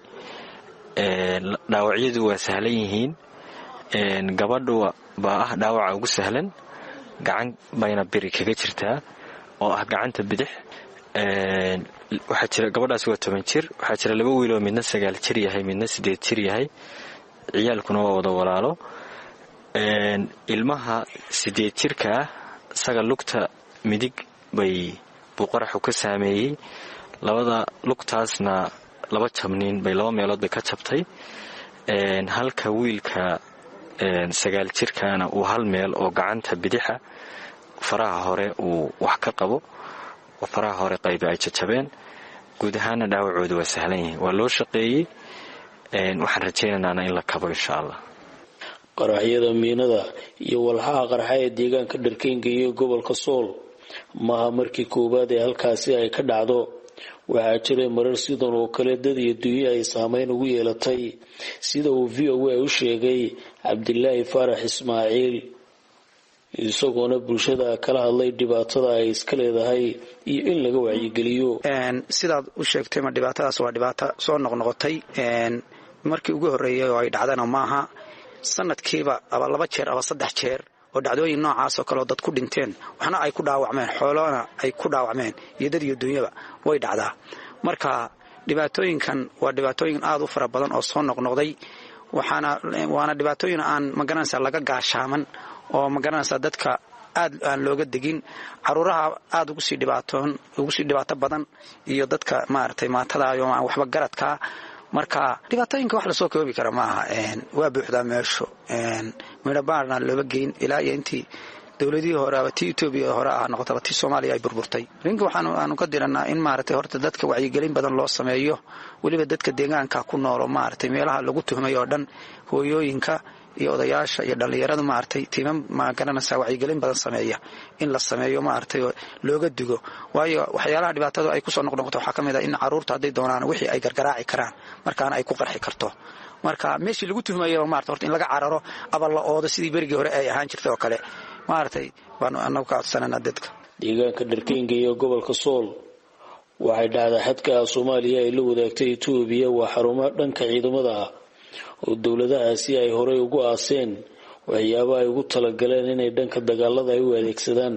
dhaawacyadu waa sahlan yihiin. gabadhu baa ah dhaawaca ugu sahlan, gacan bayna biri kaga jirtaa oo ah gacanta bidix. waxaa jira gabadhaas waa 10 jir, waxaa jira 2 wiil oo midna 9 jir yahay midna 8 jir yahay. ciyaalkuna waa wada walaalo. ilmaha 8 jirka ah isaga lugta midig buu qaraxu ka saameeyey. labada lugtaasna 2 jabniin bay 2 meelood bay ka jabtay. halka wiilka 9 jirkaana uu 1 meel oo gacanta bidixa faraha hore uu wax ka qabo oo faraha hore qaybi ay jajabeen. guud ahaana dhaawacoodu waa sahlan yihiin, waa loo shaqeeyey. waxaan rajaynaynaa in la kabo insha Allah. qaraxyada miinada iyo walxaha qarxa ee deegaanka Dharkayn iyo gobolka Sool maaha markii koowaad ee halkaasi ay ka dhacdo. waxaa jiray marar sidan oo kale dad iyo duuyo ay saameyn ugu yeelatay, sida uu VOA u sheegay Cabdilaahi Faarax Ismaaciil, isagoona bulshada kala hadlay dhibaatada ay iska leedahay iyo in laga wacyigeliyo. sidaad u sheegtay ma dhibaatadaas waa dhibaato soo noqnoqotay. markii ugu horeeyay oo ay dhacdana maaha, sanadkiiba 2 jeer ama 3 jeer oo dhacdooyin noocaas oo kale dad ku dhinteen, waxna ay ku dhaawacmeen, xoolona ay ku dhaawacmeen, iyo dad iyo dunyaba way dhacdaa. marka dhibaatooyinkan waa dhibaatooyin aad u fara badan oo soo noqnoqday. waana dhibaatooyin aan magaranaysa laga gaashaaman oo magaranaysa dadka aad aan looga degin. caruuraha aad ugu sii dhibaato badan iyo dadka maaragtay maatada iyo waxba garadka. marka dhibaatooyinka wax la soo koobi kara maaha. waa buuxdaa meesho. midhabaarna looba geyn ilaa iyo intii dawladihii hore aba tii Itoobiya hore ah noqotaba tii Soomaaliya ay burburtay. ninka waxaanu ka diranaa in maaragtay horta dadka wacyigelin badan loo sameeyo, waliba dadka deegaanka ku nool maaragtay meelaha lagu tuhmay oo dhan, hooyooyinka iyo odayaasha iyo dhalinyarada maaragtay tiimam ma garanaysa wacyigelin badan sameeya in la sameeyo maaragtay looga digo. waayo waxyaalaha dhibaatada ay ku soo noqnoqoto waxaa kamid ah in caruurta haday doonaan wixii ay gargaraaci karaan markaana ay ku qarxi karto. marka meeshii lagu tuhmayo maaragtay horta in laga cararo aba la oodo sidii berigii hore ay ahaan jirtay oo kale maaragtay baan anagu ka codsananaa dadka. deegaanka Dharkayn iyo gobolka Sool waxay dhacdaa xadka Soomaaliya ay la wadaagtay Itoobiya. waa xarumo dhanka ciidamada ah oo dawladahaasi ay horey ugu aaseen waxyaabaha ay ugu talagaleen inay dhanka dagaalada ay u adeegsadaan.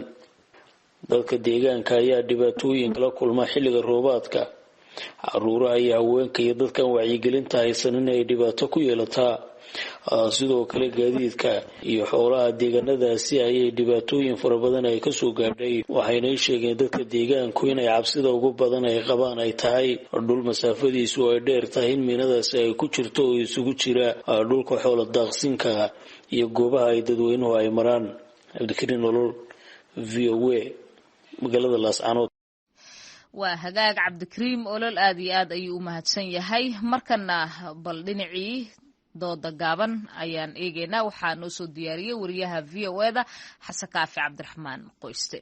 dadka deegaanka ayaa dhibaatooyin kala kulma xilliga roobaadka. caruuraha iyo haweenka iyo dadkan wacyigelinta haysan inay dhibaato ku yeelataa. sidoo kale gaadiidka iyo xoolaha deegaanadaasi ayay dhibaatooyin fara badan ay ka soo gaadhay. waxayna sheegeen dadka deegaanku inay cabsida ugu badan ay qabaan ay tahay dhul masaafadiisu ay dheer tahay, in miinadaasi ay ku jirto oo isugu jira dhulka xoolo daaqsinka iyo goobaha ay dadweynuhu ay maraan. Cabdikariin Nolol, VOA, magaalada Laascaanood. waa hagaag Cabdikariim Olol, aad iyo aad ayuu u mahadsan yahay. markana bal dhinacii dooda gaaban ayaan eegaynaa. waxaa noo soo diyaariyey wariyaha VOA-da Xasan Kaafi Cabdiraxmaan Qoyste.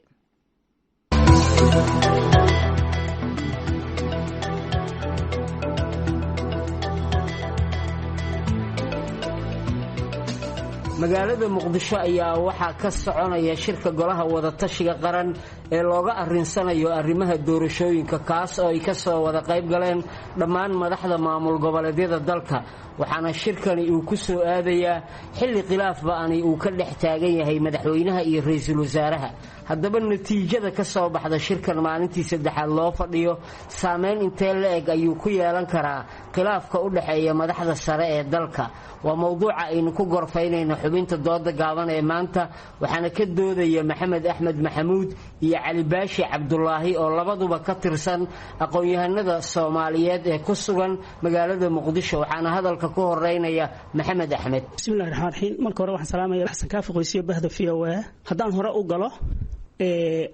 magaalada Muqdisho ayaa waxaa ka soconaya shirka golaha wadatashiga qaran ee looga arinsanayo arrimaha doorashooyinka, kaas oo ay ka soo wada qayb galeen dhammaan madaxda maamul goboleedyada dalka. waxaana shirkani uu ku soo aadayaa xilli khilaaf ba'ani uu ka dhex taagan yahay madaxweynaha iyo ra'iisul wasaaraha. haddaba natiijada ka soo baxda shirkan maalintii saddexaad loo fadhiyo saameyn intee la eg ayuu ku yeelan karaa khilaafka u dhexeeya madaxda sare ee dalka waa mowduuca aynu ku gorfaynayno xubinta dooda gaaban ee maanta waxaana ka doodaya maxamed axmed maxamuud iyo cali baashi cabdulaahi oo labaduba ka tirsan aqoon-yahanada soomaaliyeed ee ku sugan magaalada muqdisho waxaana hadalka ku horeynaya maxamed axmed. bismillahi raxmaan raxiim. marka hore waxaan salaamaya xasan kaafi qoysiyo bahda v o a haddaan hore u galo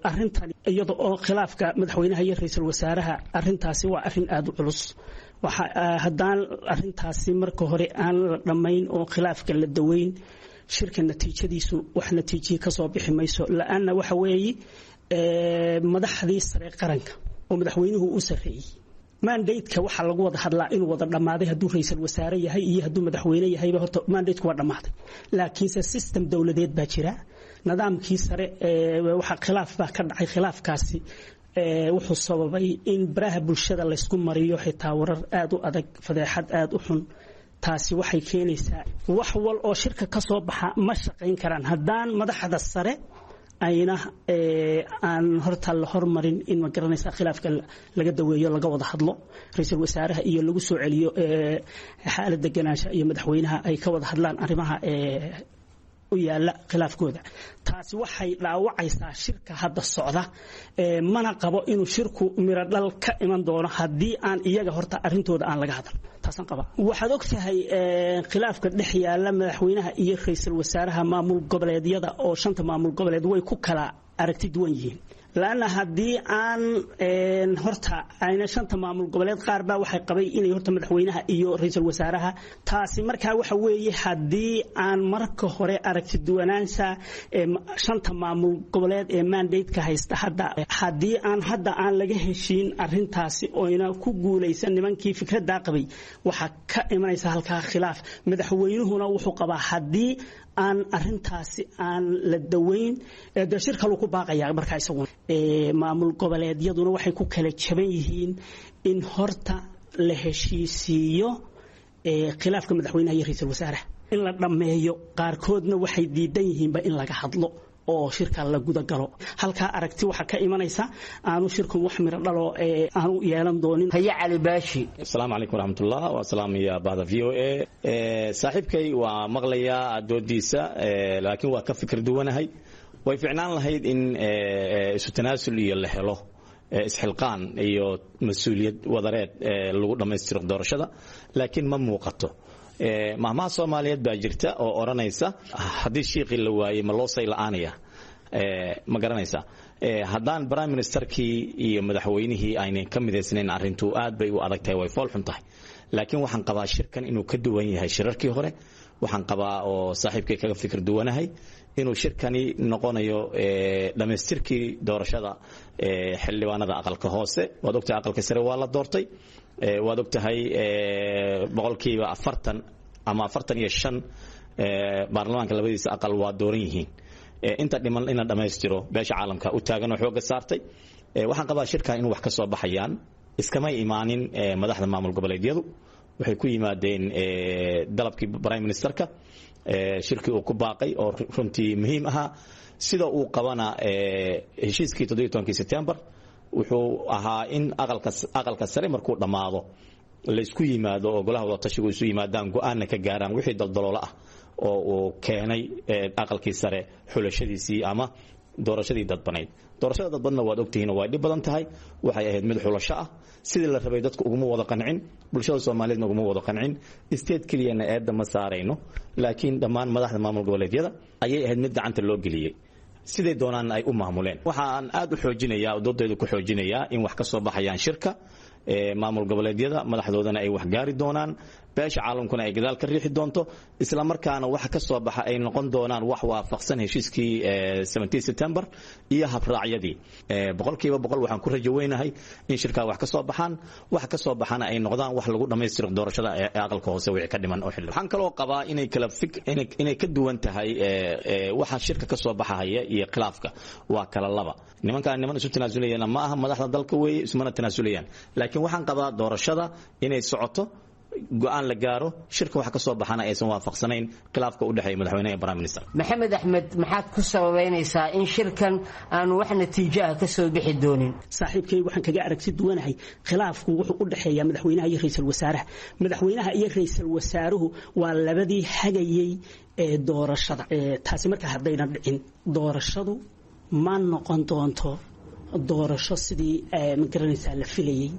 arrintan iyada oo khilaafka madaxweynaha iyo ra-iisul wasaaraha arrintaasi waa arrin aada u culus haddaan arrintaasi marka hore aan la dhammayn oo khilaafka la daweyn shirka natiijadiisu wax natiijiye ka soo bixi mayso la-aanna waxa weeye madaxdii sare qaranka oo madaxweynuhu u sarreeyey mandateka waxaa lagu wada hadlaa inuu wada dhammaaday hadduu ra-iisul wasaare yahay iyo hadduu madaxweyne yahayba horta mandateku waa dhammaaday laakiinse system dowladeed baa jira nidaamkii sare waxa khilaaf baa ka dhacay khilaafkaasi wuxuu sababay in baraha bulshada laysku mariyo xitaa warar aada u adag fadeexad aada u xun taasi waxay keenaysaa wax wal oo shirka ka soo baxa ma shaqayn karaan haddaan madaxda sare ayna aan horta la hormarin in ma garanaysa khilaafka laga daweeyo laga wada hadlo ra-iisul wasaaraha iyo lagu soo celiyo xaalad deganaansha iyo madaxweynaha ay ka wada hadlaan arrimaha u yaala khilaafkooda taasi waxay dhaawacaysaa shirka hadda socda mana qabo inuu shirku miro dhal ka iman doono haddii aan iyaga horta arrintooda aan laga hadal taasaan qaba waxaad ogtahay khilaafka dhex yaala madaxweynaha iyo ra-iisul wasaaraha maamul goboleedyada oo 5 maamul goboleed way ku kala aragti duwan yihiin laana haddii aan horta ayna 5 maamul goboleed qaar baa waxay qabay inay horta madaxweynaha iyo ra-iisul wasaaraha taasi markaa waxa weeye haddii aan marka hore aragti duwanaansha 5 maamul goboleed ee mandate-ka haysta haddii aan hadda aan laga heshiin arrintaasi oyna ku guulaysan nimankii fikradda qabay waxa ka imanaysa halkaa khilaaf madaxweynuhuna wuxuu qabaa haddii aan arrintaasi aan la daweyn ee shirka lagu baaqaya markaa isagu maamul goboleedyaduna waxay ku kala jaban yihiin in horta la heshiisiiyo khilaafka madaxweynaha iyo ra-iisul wasaaraha in la dhammeeyo qaarkoodna waxay diidan yihiinba in laga hadlo oo shirka la guda galo halka aragti waxa ka imanaysa aanu shirku wax miro dhalo aanu yeelan doonin haya cali baashi. assalaamu calaykum waraxmatullaah wa salaamiya baada v o a saaxiibkay waa maqlaya doodiisa laakiin waa ka fikir duwanahay way ficnaan lahayd in isu tanaasul iyo la helo isxilqaan iyo mas'uuliyad wadareed lagu dhameystiro doorashada laakiin ma muuqato mahmaha Soomaaliyeed baa jirta oo oranaysa hadii shiiqi la waayay ma loo say la'aanaya ma garanaysa haddaan prime ministerkii iyo madaxweynihii aynay ka midaysnayn arrintu aad bay u adag tahay way fool xun tahay laakiin waxaan qabaa shirkan inuu ka duwan yahay shirarkii hore waxaan qabaa oo saaxiibkay kaga fikir duwanahay inuu shirkani noqonayo dhameystirkii doorashada xildhibaanada aqalka hoose waad ogtahay aqalka sare waa la doortay waad ogtahay boqolkiiba 40 ama 45 baarlamaanka labadiisa aqal waa dooran yihiin inta dhiman in la dhameystiro beesha caalamka u taagan oo xooga saartay waxaan qabaa shirka inuu wax ka soo baxayaan iskama imaanin madaxda maamul goboleedyadu waxay ku yimaadeen dalabkii prime ministerka shirkii uu ku baaqay oo runtii muhiim ahaa sida uu qabana heshiiskii 17 September wuxuu ahaa in aqalka sare markuu dhamaado la isku yimaado oo golaha wada tashigu isu yimaadaan go'aanna ka gaaraan wixii daldalool ah oo uu keenay aqalkii sare xulashadiisii ama doorashadii dadbanayd doorashada dadbadna waad ogtihiin waa dhib badan tahay waxay ahayd mid xulasho ah sidii la rabay dadku uguma wada qancin bulshada Soomaaliyeed uguma wada qancin state keliyana eedda ma saarayno laakiin dhammaan madaxda maamul goboleedyada ayay ahayd mid gacanta loo geliyay sidee doonaan ay u maamuleen waxaan aad u xoojinayaa doodeedu ku xoojinayaa in wax ka soo baxayaan shirka maamul goboleedyada madaxdoodana ay wax gaari doonaan beesha caalamkuna ay gadaal ka riixi doonto isla markaana waxa ka soo baxa ay noqon doonaan wax waafaqsan heshiiskii 17 September iyo habraacyadii boqolkiiba boqol waxaan ku rajo weynahay in shirka wax ka soo baxaan wax ka soo baxana ay noqdaan wax lagu dhameystiro doorashada ee aqalka hoose wixii ka dhiman oo xilli waxaan kaloo qabaa inay ka duwan tahay waxa shirka ka soo baxaya iyo khilaafka waa kala laba nimanka isu tanaasuliyana ma aha madaxda dalka weey ismana tanaasuliyaan laakiin waxaan qabaa doorashada inay socoto go-aan la gaaro shirka wax ka soo baxana aysan waafaqsanayn khilaafka u dhexeeya madaxweynaha iyo prime minister. maxamed axmed maxaad ku sababaynaysaa in shirkan aanu wax natiijo ah ka soo bixi doonin? saaxiibkayga waxaan kaga aragti duwanahay khilaafku wuxuu u dhexeeyaa madaxweynaha iyo ra'iisul wasaaraha. madaxweynaha iyo ra'iisul wasaaruhu waa labadii hagayay ee doorashada. taasi marka haddayna dhicin doorashadu ma noqon doonto doorasho sidii ma garanaysaa la filayay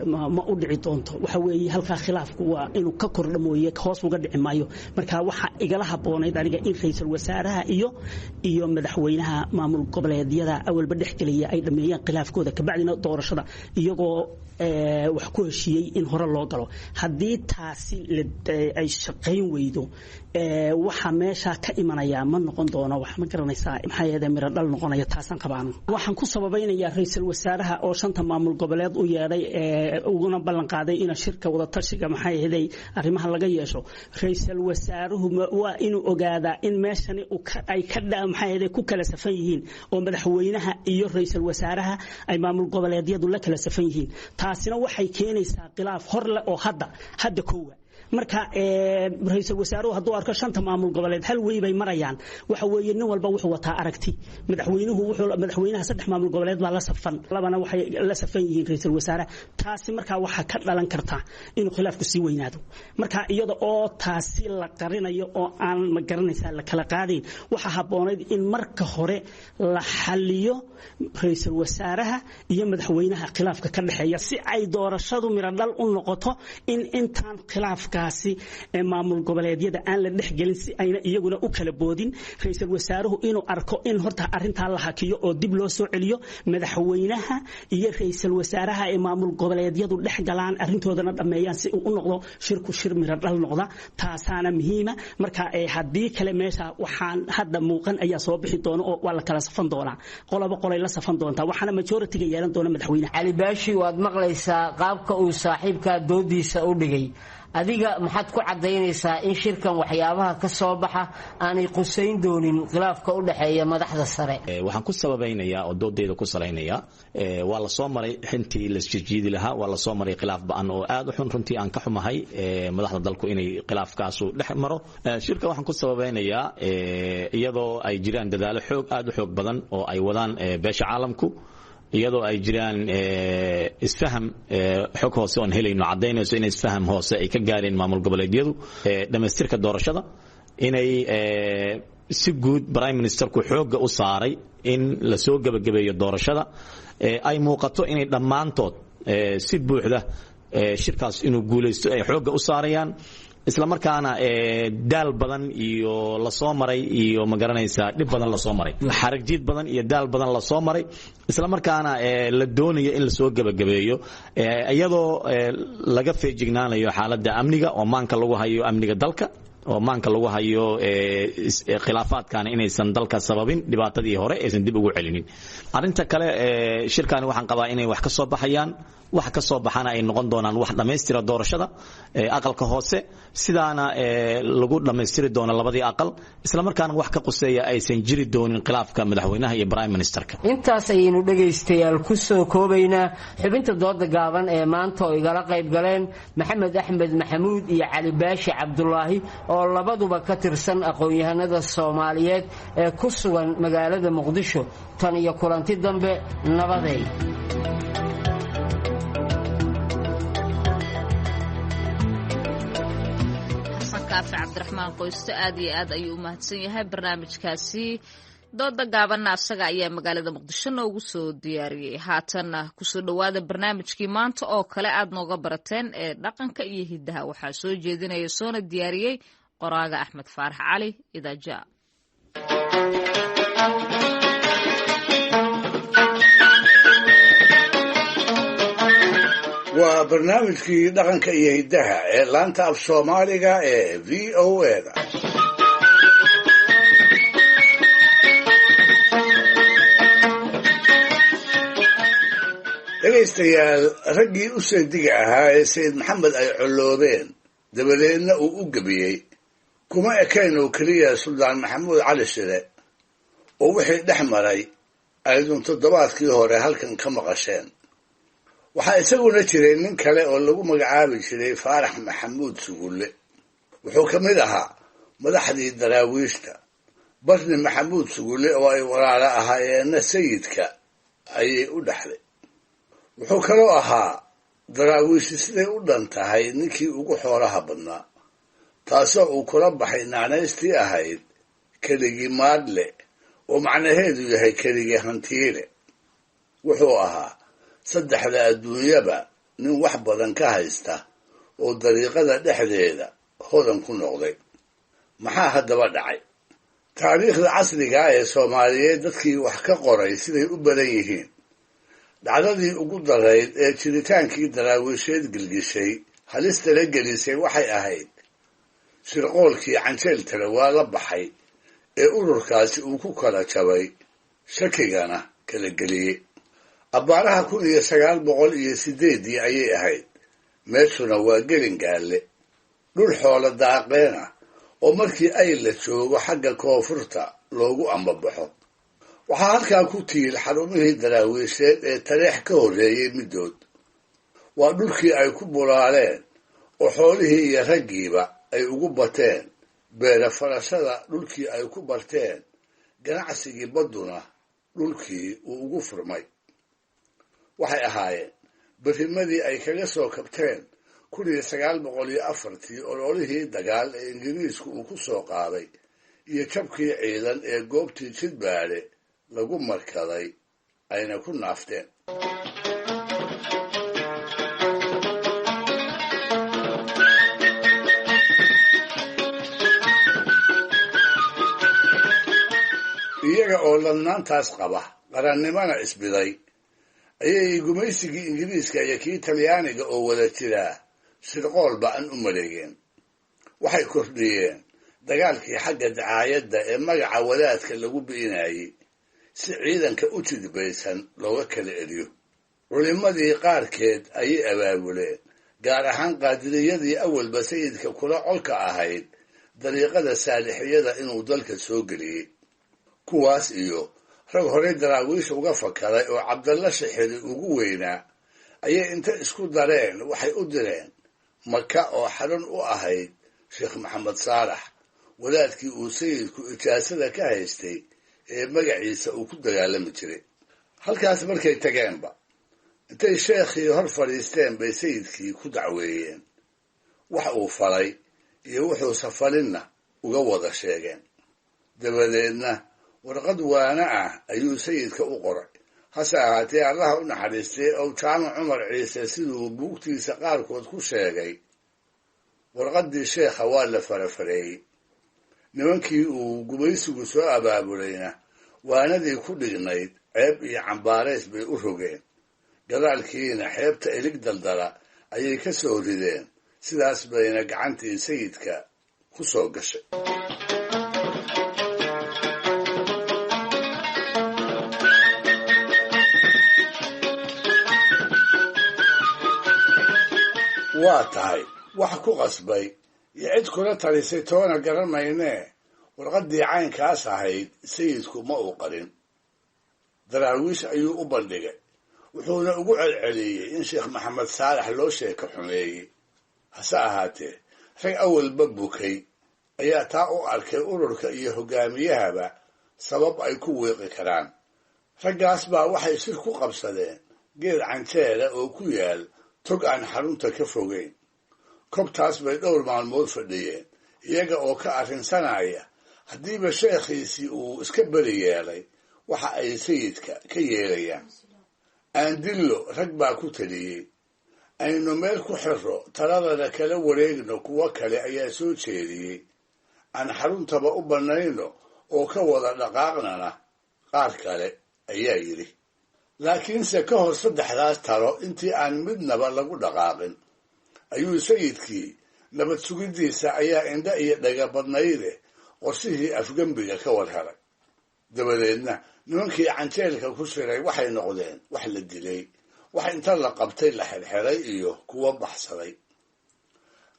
ma u dhici doonto. waxa weeye halkaa khilaafku waa inuu ka kordho mooye hoos uga dhici maayo. marka waxa igala haboonayd aniga in ra'iisul wasaaraha iyo madaxweynaha maamul goboleedyada awalba dhexgelaya ay dhameeyaan khilaafkooda kabacdina doorashada iyagoo wax ku heshiiyey in hore loo galo. haddii taasi ay shaqayn weydo waxa meesha ka imanaya ma noqon doono wax ma garanaysaa maxay ahayd miro dhal noqonaya. taasan qabaan waxaan ku sababaynayaa ra'iisul wasaaraha oo shanta maamul goboleed u yeeday uguna ballan qaaday in shirka wada tashiga maxay ahayd arrimaha laga yeesho. ra'iisul wasaaruhu waa inuu ogaadaa in meeshani ay ka maxay ahayd ku kala safan yihiin oo madaxweynaha iyo ra'iisul wasaaraha ay maamul goboleedyadu la kala safan yihiin. taasina waxay keenaysaa khilaaf hor leh oo hadda koowa. marka ra'iisul wasaaruhu hadduu arko shanta maamul goboleed hal way bay marayaan waxa weeye nin walba wuxuu wataa aragti. madaxweynaha saddex maamul goboleed baa la safan labana waxay la safan yihiin ra'iisul wasaaraha. taasi marka waxa ka dhalan karta inuu khilaafku sii weynaado. marka iyada oo taasi la qarinayo oo aan ma garanaysaa la kala qaadayn waxa haboonayd in marka hore la xaliyo ra'iisul wasaaraha iyo madaxweynaha khilaafka ka dhaxeeya si ay doorashadu miro dhal u noqoto in intaan khilaafka maamul goboleedyada aan la dhexgelin si ayna iyaguna u kala boodin. ra'iisul wasaaruhu inuu arko in horta arintaa la hakiyo oo dib loo soo celiyo madaxweynaha iyo ra'iisul wasaaraha ee maamul goboleedyadu dhex galaan arintoodana dhameeyaan si uu u noqdo shirku shir miro dhal noqda. taasaana muhiima. marka haddii kale meesha waxaan hadda muuqan ayaa soo bixi doona oo waa la kala safan doonaa qolaba qolay la safan doontaa waxaana majority-ga yeelan doona madaxweynaha. cali baashi waad maqlaysaa qaabka uu saaxiibka doodiisa u dhigay. adiga maxaad ku cadaynaysaa in shirkan waxyaabaha ka soo baxa aanay qusayn doonin khilaafka u dhaxeeya madaxda sare? waxaan ku sababaynayaa oo doodayda ku salaynaya waa la soo maray xintii la isjiidi lahaa waa la soo maray khilaaf ba'an oo aad u xun runtii aan ka xumahay madaxda dalku inay khilaafkaasu dhex maro. shirka waxaan ku sababaynayaa iyadoo ay jiraan dadaalo aad u xoog badan oo ay wadaan beesha caalamku iyadoo ay jiraan isfaham xog hoose oon helayno cadaynayso in isfaham hoose ay ka gaareen maamul goboleedyadu dhamaystirka doorashada inay si guud prime ministerku xooga u saaray in la soo gabagabeeyo doorashada ay muuqato inay dhammaantood si buuxda shirkaas inuu guulaysto ay xooga u saarayaan isla markaana daal badan iyo la soo maray iyo ma garanaysaa dhib badan la soo maray xaragjiid badan iyo daal badan la soo maray isla markaana la doonayo in la soo gabagabeeyo iyadoo laga feejignaanayo xaaladda amniga oo maanka lagu hayo amniga dalka oo maanka lagu hayo khilaafaadkan inaysan dalka sababin dhibaatadii hore aysan dib ugu celinin. arinta kale shirkani waxaan qabaa inay wax ka soo baxayaan wax ka soo baxana ay noqon doonaan wax dhamaystira doorashada aqalka hoose sidaana lagu dhamaystiri doono labadii aqal isla markaana wax ka quseeya aysan jiri doonin khilaafka madaxweynaha iyo prime ministerka. intaas ayaynu dhagaystayaal ku soo koobaynaa xubinta dooda gaaban ee maanta oo igala qayb galeen maxamed axmed maxamuud iyo cali baashi cabdulaahi oo labaduba ka tirsan aqoon-yahanada Soomaaliyeed ee ku sugan magaalada Muqdisho. tan iyo kulanti dambe nabadeey. kaafi cabdiraxmaan qoyste aad iyo aad ayuu u mahadsan yahay barnaamijkaasi dooda gaabanna asaga ayaa magaalada muqdisho noogu soo diyaariyey. haatanna kusoo dhowaada barnaamijkii maanta oo kale aad nooga barateen ee dhaqanka iyo hiddaha waxaa soo jeedinaya soona diyaariyey qoraaga axmed faarax cali idaaja. waa barnaamijkii dhaqanka iyo hiddaha ee laanta af soomaaliga ee v o a-da. dhegaystayaal raggii u seediga ahaa ee sayid maxamed ay colloobeen dabadeedna uu u gebiyey kuma ekayn oo keliya suldaan maxamuud cali shire oo wixii dhex maray aydun toddobaadkii hore halkan ka maqasheen waxaa isaguna jiray nin kale oo lagu magacaabi jiray faarax maxamuud sugulle wuxuu ka mid ahaa madaxdii daraawiishta barni maxamuud sugulle oo ay walaalo ahaayeenna sayidka ayay u dhexday wuxuu kaloo ahaa daraawiishi siday u dhan tahay ninkii ugu xoolaha badnaa taasoo uu kula baxay naanaystii ahayd keligii maadle oo macnaheedu yahay keligii hantiile wuxuu ahaa saddexda adduunyaba nin wax badan ka haysta oo dariiqada dhexdeeda hodan ku noqday maxaa haddaba dhacay taariikhda casrigaa ee soomaaliyeed dadkii wax ka qoray siday u badan yihiin dhacdadii ugu darayd ee jiritaankii daraawiisheed gilgishay halistala gelisay waxay ahayd shirqoolkii canjeel tale waa la baxay ee ururkaasi uu ku kala jabay shakigana kala geliyey abbaaraha 1908 ayay ahayd meeshuna waa gelingaalle dhul xoolo daaqeen ah oo markii ay la joogo xagga koonfurta loogu ambabaxo waxaa halkaa ku tiil xarumihii daraawiisheed ee tareex ka horreeyey middood waa dhulkii ay ku bulaaleen oo xoolihii iyo raggiiba ay ugu bateen beera farashada dhulkii ay ku barteen ganacsigii badduna dhulkii uu ugu furmay waxay ahaayeen berrimadii ay kaga soo kabteen 1904 ololihii dagaal ee ingiriisku uu ku soo qaaday iyo jabkii ciidan ee goobtii jidbaadhe lagu markaday ayna ku naafteen iyaga oo ladnaantaas qaba qarannimana isbiday ayay gumaysigii ingiriiska iyo kii talyaaniga oo wada jiraa shirqool ba'an u maleegeen waxay kordhiyeen dagaalkii xagga dacaayadda ee magaca wadaadka lagu bi'inayey si ciidanka u jidbaysan looga kala eriyo culimmadii qaarkeed ayay abaabuleen gaar ahaan qaadiriyadii awalba sayidka kula colka ahayd dariiqada saalixiyada inuu dalka soo geliyey kuwaas iyo rag horey daraawiish uga fakaday oo cabdalla shixiri ugu weynaa ayay inta isku dareen waxay u direen maka oo xarun u ahayd sheekh maxamed saalax wadaadkii uu sayidku ijaasada ka haystay ee magaciisa uu ku dagaalami jiray halkaas markay tageenba intay sheekhii hor fadhiisteen bay sayidkii ku dacweeyeen wax uu falay iyo wuxuu safarinna uga wada sheegeen dabadeedna warqad waana ah ayuu sayidka u qoray hase ahaatee allaha u naxariistay ow jaamac cumar ciise siduu buugtiisa qaarkood ku sheegay warqaddii sheekha waa la farafareeyey nimankii uu gumaysigu soo abaabulayna waanadii ku dhignayd ceeb iyo cambaarays bay u rogeen gadaalkiina xeebta ilig daldala ayay ka soo rideen sidaas bayna gacantii sayidka ku soo gashay waa tahay wax ku qasbay iyo cid kula talisay toona garan maynee warqaddii caynkaas ahayd sayidku ma uu qarin daraawiish ayuu u bandhigay wuxuuna ugu celceliyey in sheekh maxamed saalax loo sheeko xumeeyey hase ahaatee rag awalba bukay ayaa taa u arkay ururka iyo hoggaamiyahaba sabab ay ku wiiqi karaan raggaas baa waxay shir ku qabsadeen geed canjeela oo ku yaal tog aan xarunta ka fogeyn kobtaas bay dhowr maalmood fadhiyeen iyaga oo ka arrinsanaya haddiiba sheekhiisii uu iska beri yeelay waxa ay sayidka ka yeelayaan aandillo rag baa ku taliyey aynu meel ku xirro taladana kala wareegno kuwo kale ayaa soo jeediyey aan xaruntaba u bannayno oo ka wada dhaqaaqnana qaar kale ayaa yidhi laakiinse ka hor saddexdaas talo intii aan midnaba lagu dhaqaaqin ayuu sayidkii nabad sugiddiisa ayaa indha iyo dhaga badnayde qorshihii afgembiga ka war helay dabadeedna nimankii canjeelka ku shiray waxay noqdeen wax la dilay wax inta la qabtay la xirxiray iyo kuwo baxsaday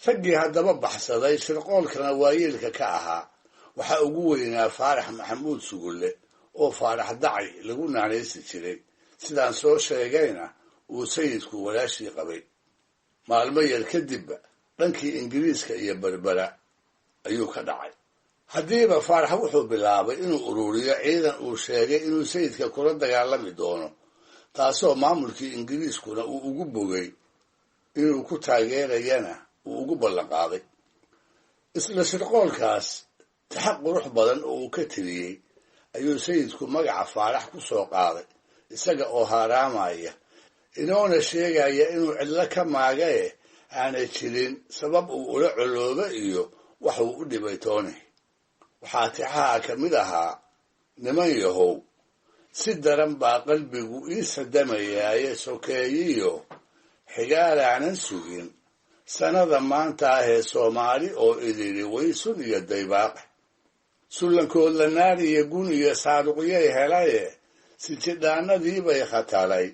raggii haddaba baxsaday shirqoolkana waayeelka ka ahaa waxaa ugu weynaa faarax maxamuud sugulle oo faarax dacay lagu naanaysi jiray sidaan soo sheegayna uu sayidku walaashii qabay. maalmo yar kadibba dhankii ingiriiska iyo berbera ayuu ka dhacay. haddiiba faarax wuxuu bilaabay inuu ururiyo ciidan uu sheegay inuu sayidka kula dagaalami doono, taasoo maamulkii ingiriiskuna uu ugu bogay inuu ku taageerayana uu ugu ballanqaaday. isla shirqoolkaas taxaq qurux badan oo uu ka tiriyey ayuu sayidku magaca faarax ku soo qaaday, isaga oo haaraamaya, inoona sheegaya inuu cidlo ka maagaye aanay jirin sabab uu ula coloobo iyo wax uu u dhibay tooni. waxaa tixaha ka mid ahaa, niman yahow, si daran baa qalbigu ii sadamayaaye sokeeyiyo xigaalaanan sugin sannada maanta ahee Soomaali oo idili waysun iyo daybaaqe. sullankoodla naar iyo gun iyo saaruqyay helaye sijidhaanadii bay khatalay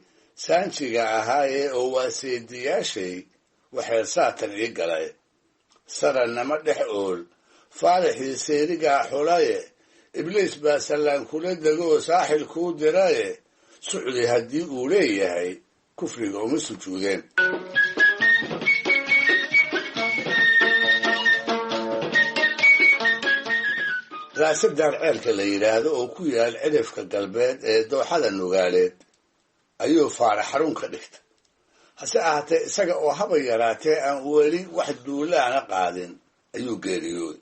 saanjiga ahaaye oo waa seediyaashay waxay saatan ii galay. sarannama dhex ool faaraxii seerigaa xulaye ibliis baa sallaan kula degoo saaxil kuu diraye sucdi haddii uu leeyahay kufriga uma sujuudeen. raasadaan ceelka la yidhaahdo oo ku yaal cidhifka galbeed ee dooxada Nugaaleed ayuu faarax xarun ka dhigtay. hase ahaatee isaga oo haba yaraatee aan weli wax duulaana qaadin ayuu geeriyooday.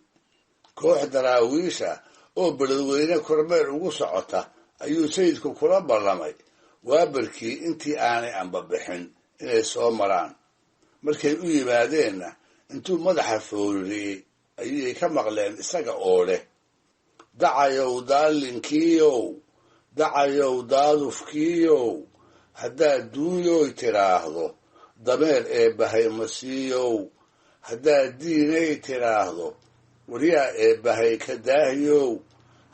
koox daraawiisha oo beledweyne kormeer ugu socota ayuu sayidku kula ballamay waabarkii intii aanay anbabixin inay soo maraan. markay u yimaadeenna intuu madaxa fooriyey ayay ka maqleen isaga oo leh, dacayow daalinkiiyow, dacayow daadufkiiyow, haddaad duuyoy tiraahdo dameer eebbahay masiiyow, haddaad diinay tiraahdo waryaa eebbahay ka daahiyow,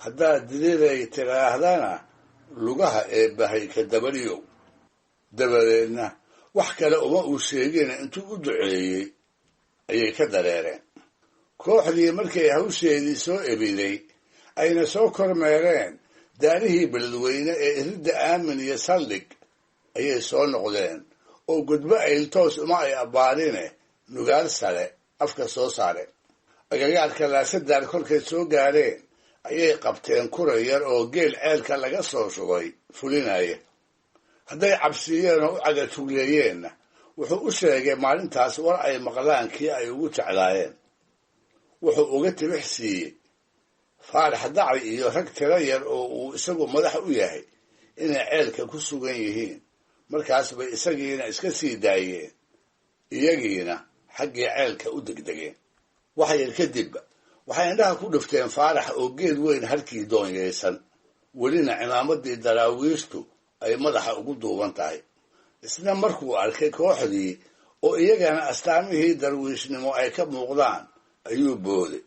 haddaad diriray tiraahdana lugaha eebbahay ka dabadhiyow. dabadeedna wax kale uma uu sheegina intuu u duceeyey ayay ka dareereen. kooxdii markay hawsheedii soo ebiday ayna soo kormeereen daarihii beledweyne ee iridda aamin iyo saldhig ayay soo noqdeen oo gudbo ayltoos uma ay abbaarine Nugaal sare afka soo saareen. agagaarka laasadaan kolkay soo gaareen ayay qabteen kura yar oo geel ceelka laga soo shubay fulinaya. hadday cabsiiyeen oo u cagatugleeyeenna wuxuu u sheegay maalintaas war ay maqlaan kii ay ugu jeclaayeen. wuxuu uga tibix siiyey faarax dacay iyo rag tiro yar oo uu isagu madax u yahay inay ceelka ku sugan yihiin. markaas bay isagiina iska sii daayeen, iyagiina xaggii ceelka u degdegeen. wax yar kadibba waxay indhaha ku dhifteen faarax oo geed weyn halkii doonyaysan, welina cimaamadii daraawiishtu ay madaxa ugu duuban tahay. isna markuu arkay kooxdii oo iyagana astaamihii darwiishnimo ay ka muuqdaan ayuu booday.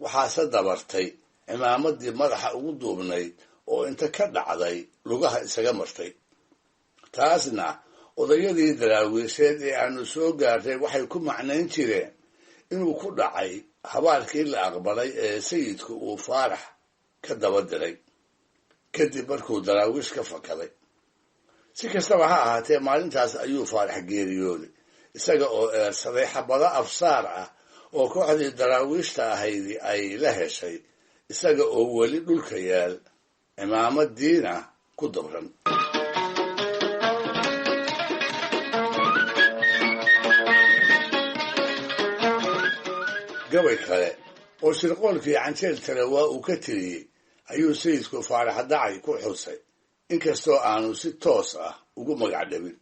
waxaase dabartay cimaamadii madaxa ugu duubnayd oo inta ka dhacday lugaha isaga martay. taasna odayadii daraawiisheed ee aanu soo gaartay waxay ku macnayn jireen inuu ku dhacay habaarkii la aqbalay ee sayidku uu faarax ka daba diray kadib markuu daraawiish ka fakaday. si kastaba ha ahaatee maalintaas ayuu faarax geeriyooday, isaga oo eersaday xabado afsaar ah oo kooxdii daraawiishta ahaydi ay la heshay, isaga oo weli dhulka yaal, cimaamadiina ku dabran. gabay kale oo shirqoolkii canjeel tale waa uu ka tiriyey ayuu sayidku faarax dacay ku xusay, inkastoo aanu si toos ah ugu magac dhabin.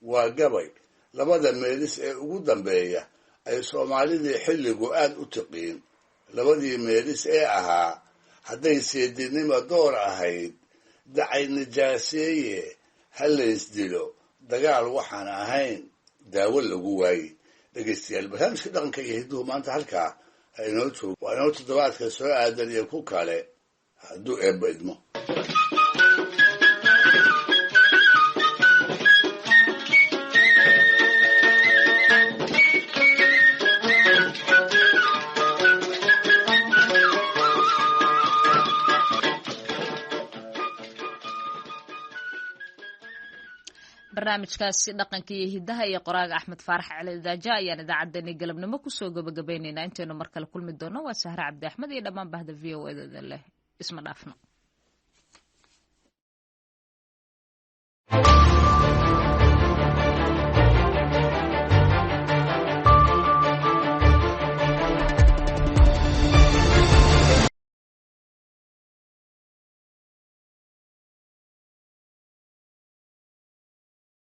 waa gabay labada meelis ee ugu dambeeya ay soomaalidii xilligu aad u tiqiin. labadii meelis ee ahaa, hadday seedinimo door ahayd, dacay nijaaseeye, ha laysdilo, dagaal waxaan ahayn, daawo lagu waaye. dhegaystayaal, barnaamijka dhaqanka iyo hidduhu maanta halkaa ha inoo joogo. waa inoo toddobaadka soo aadan iyo ku kale hadduu eebba idmo. barnaamijkaasi dhaqanka iyo hidaha iyo qoraaga Axmed Faarax Cali Daaja ayaan idaacaddeenii galabnimo kusoo gabagabaynaynaa. intaynu mar kale kulmi doono waa Sahra Cabdi Axmed iyo dhammaan bahda VOA-da leh isma dhaafno.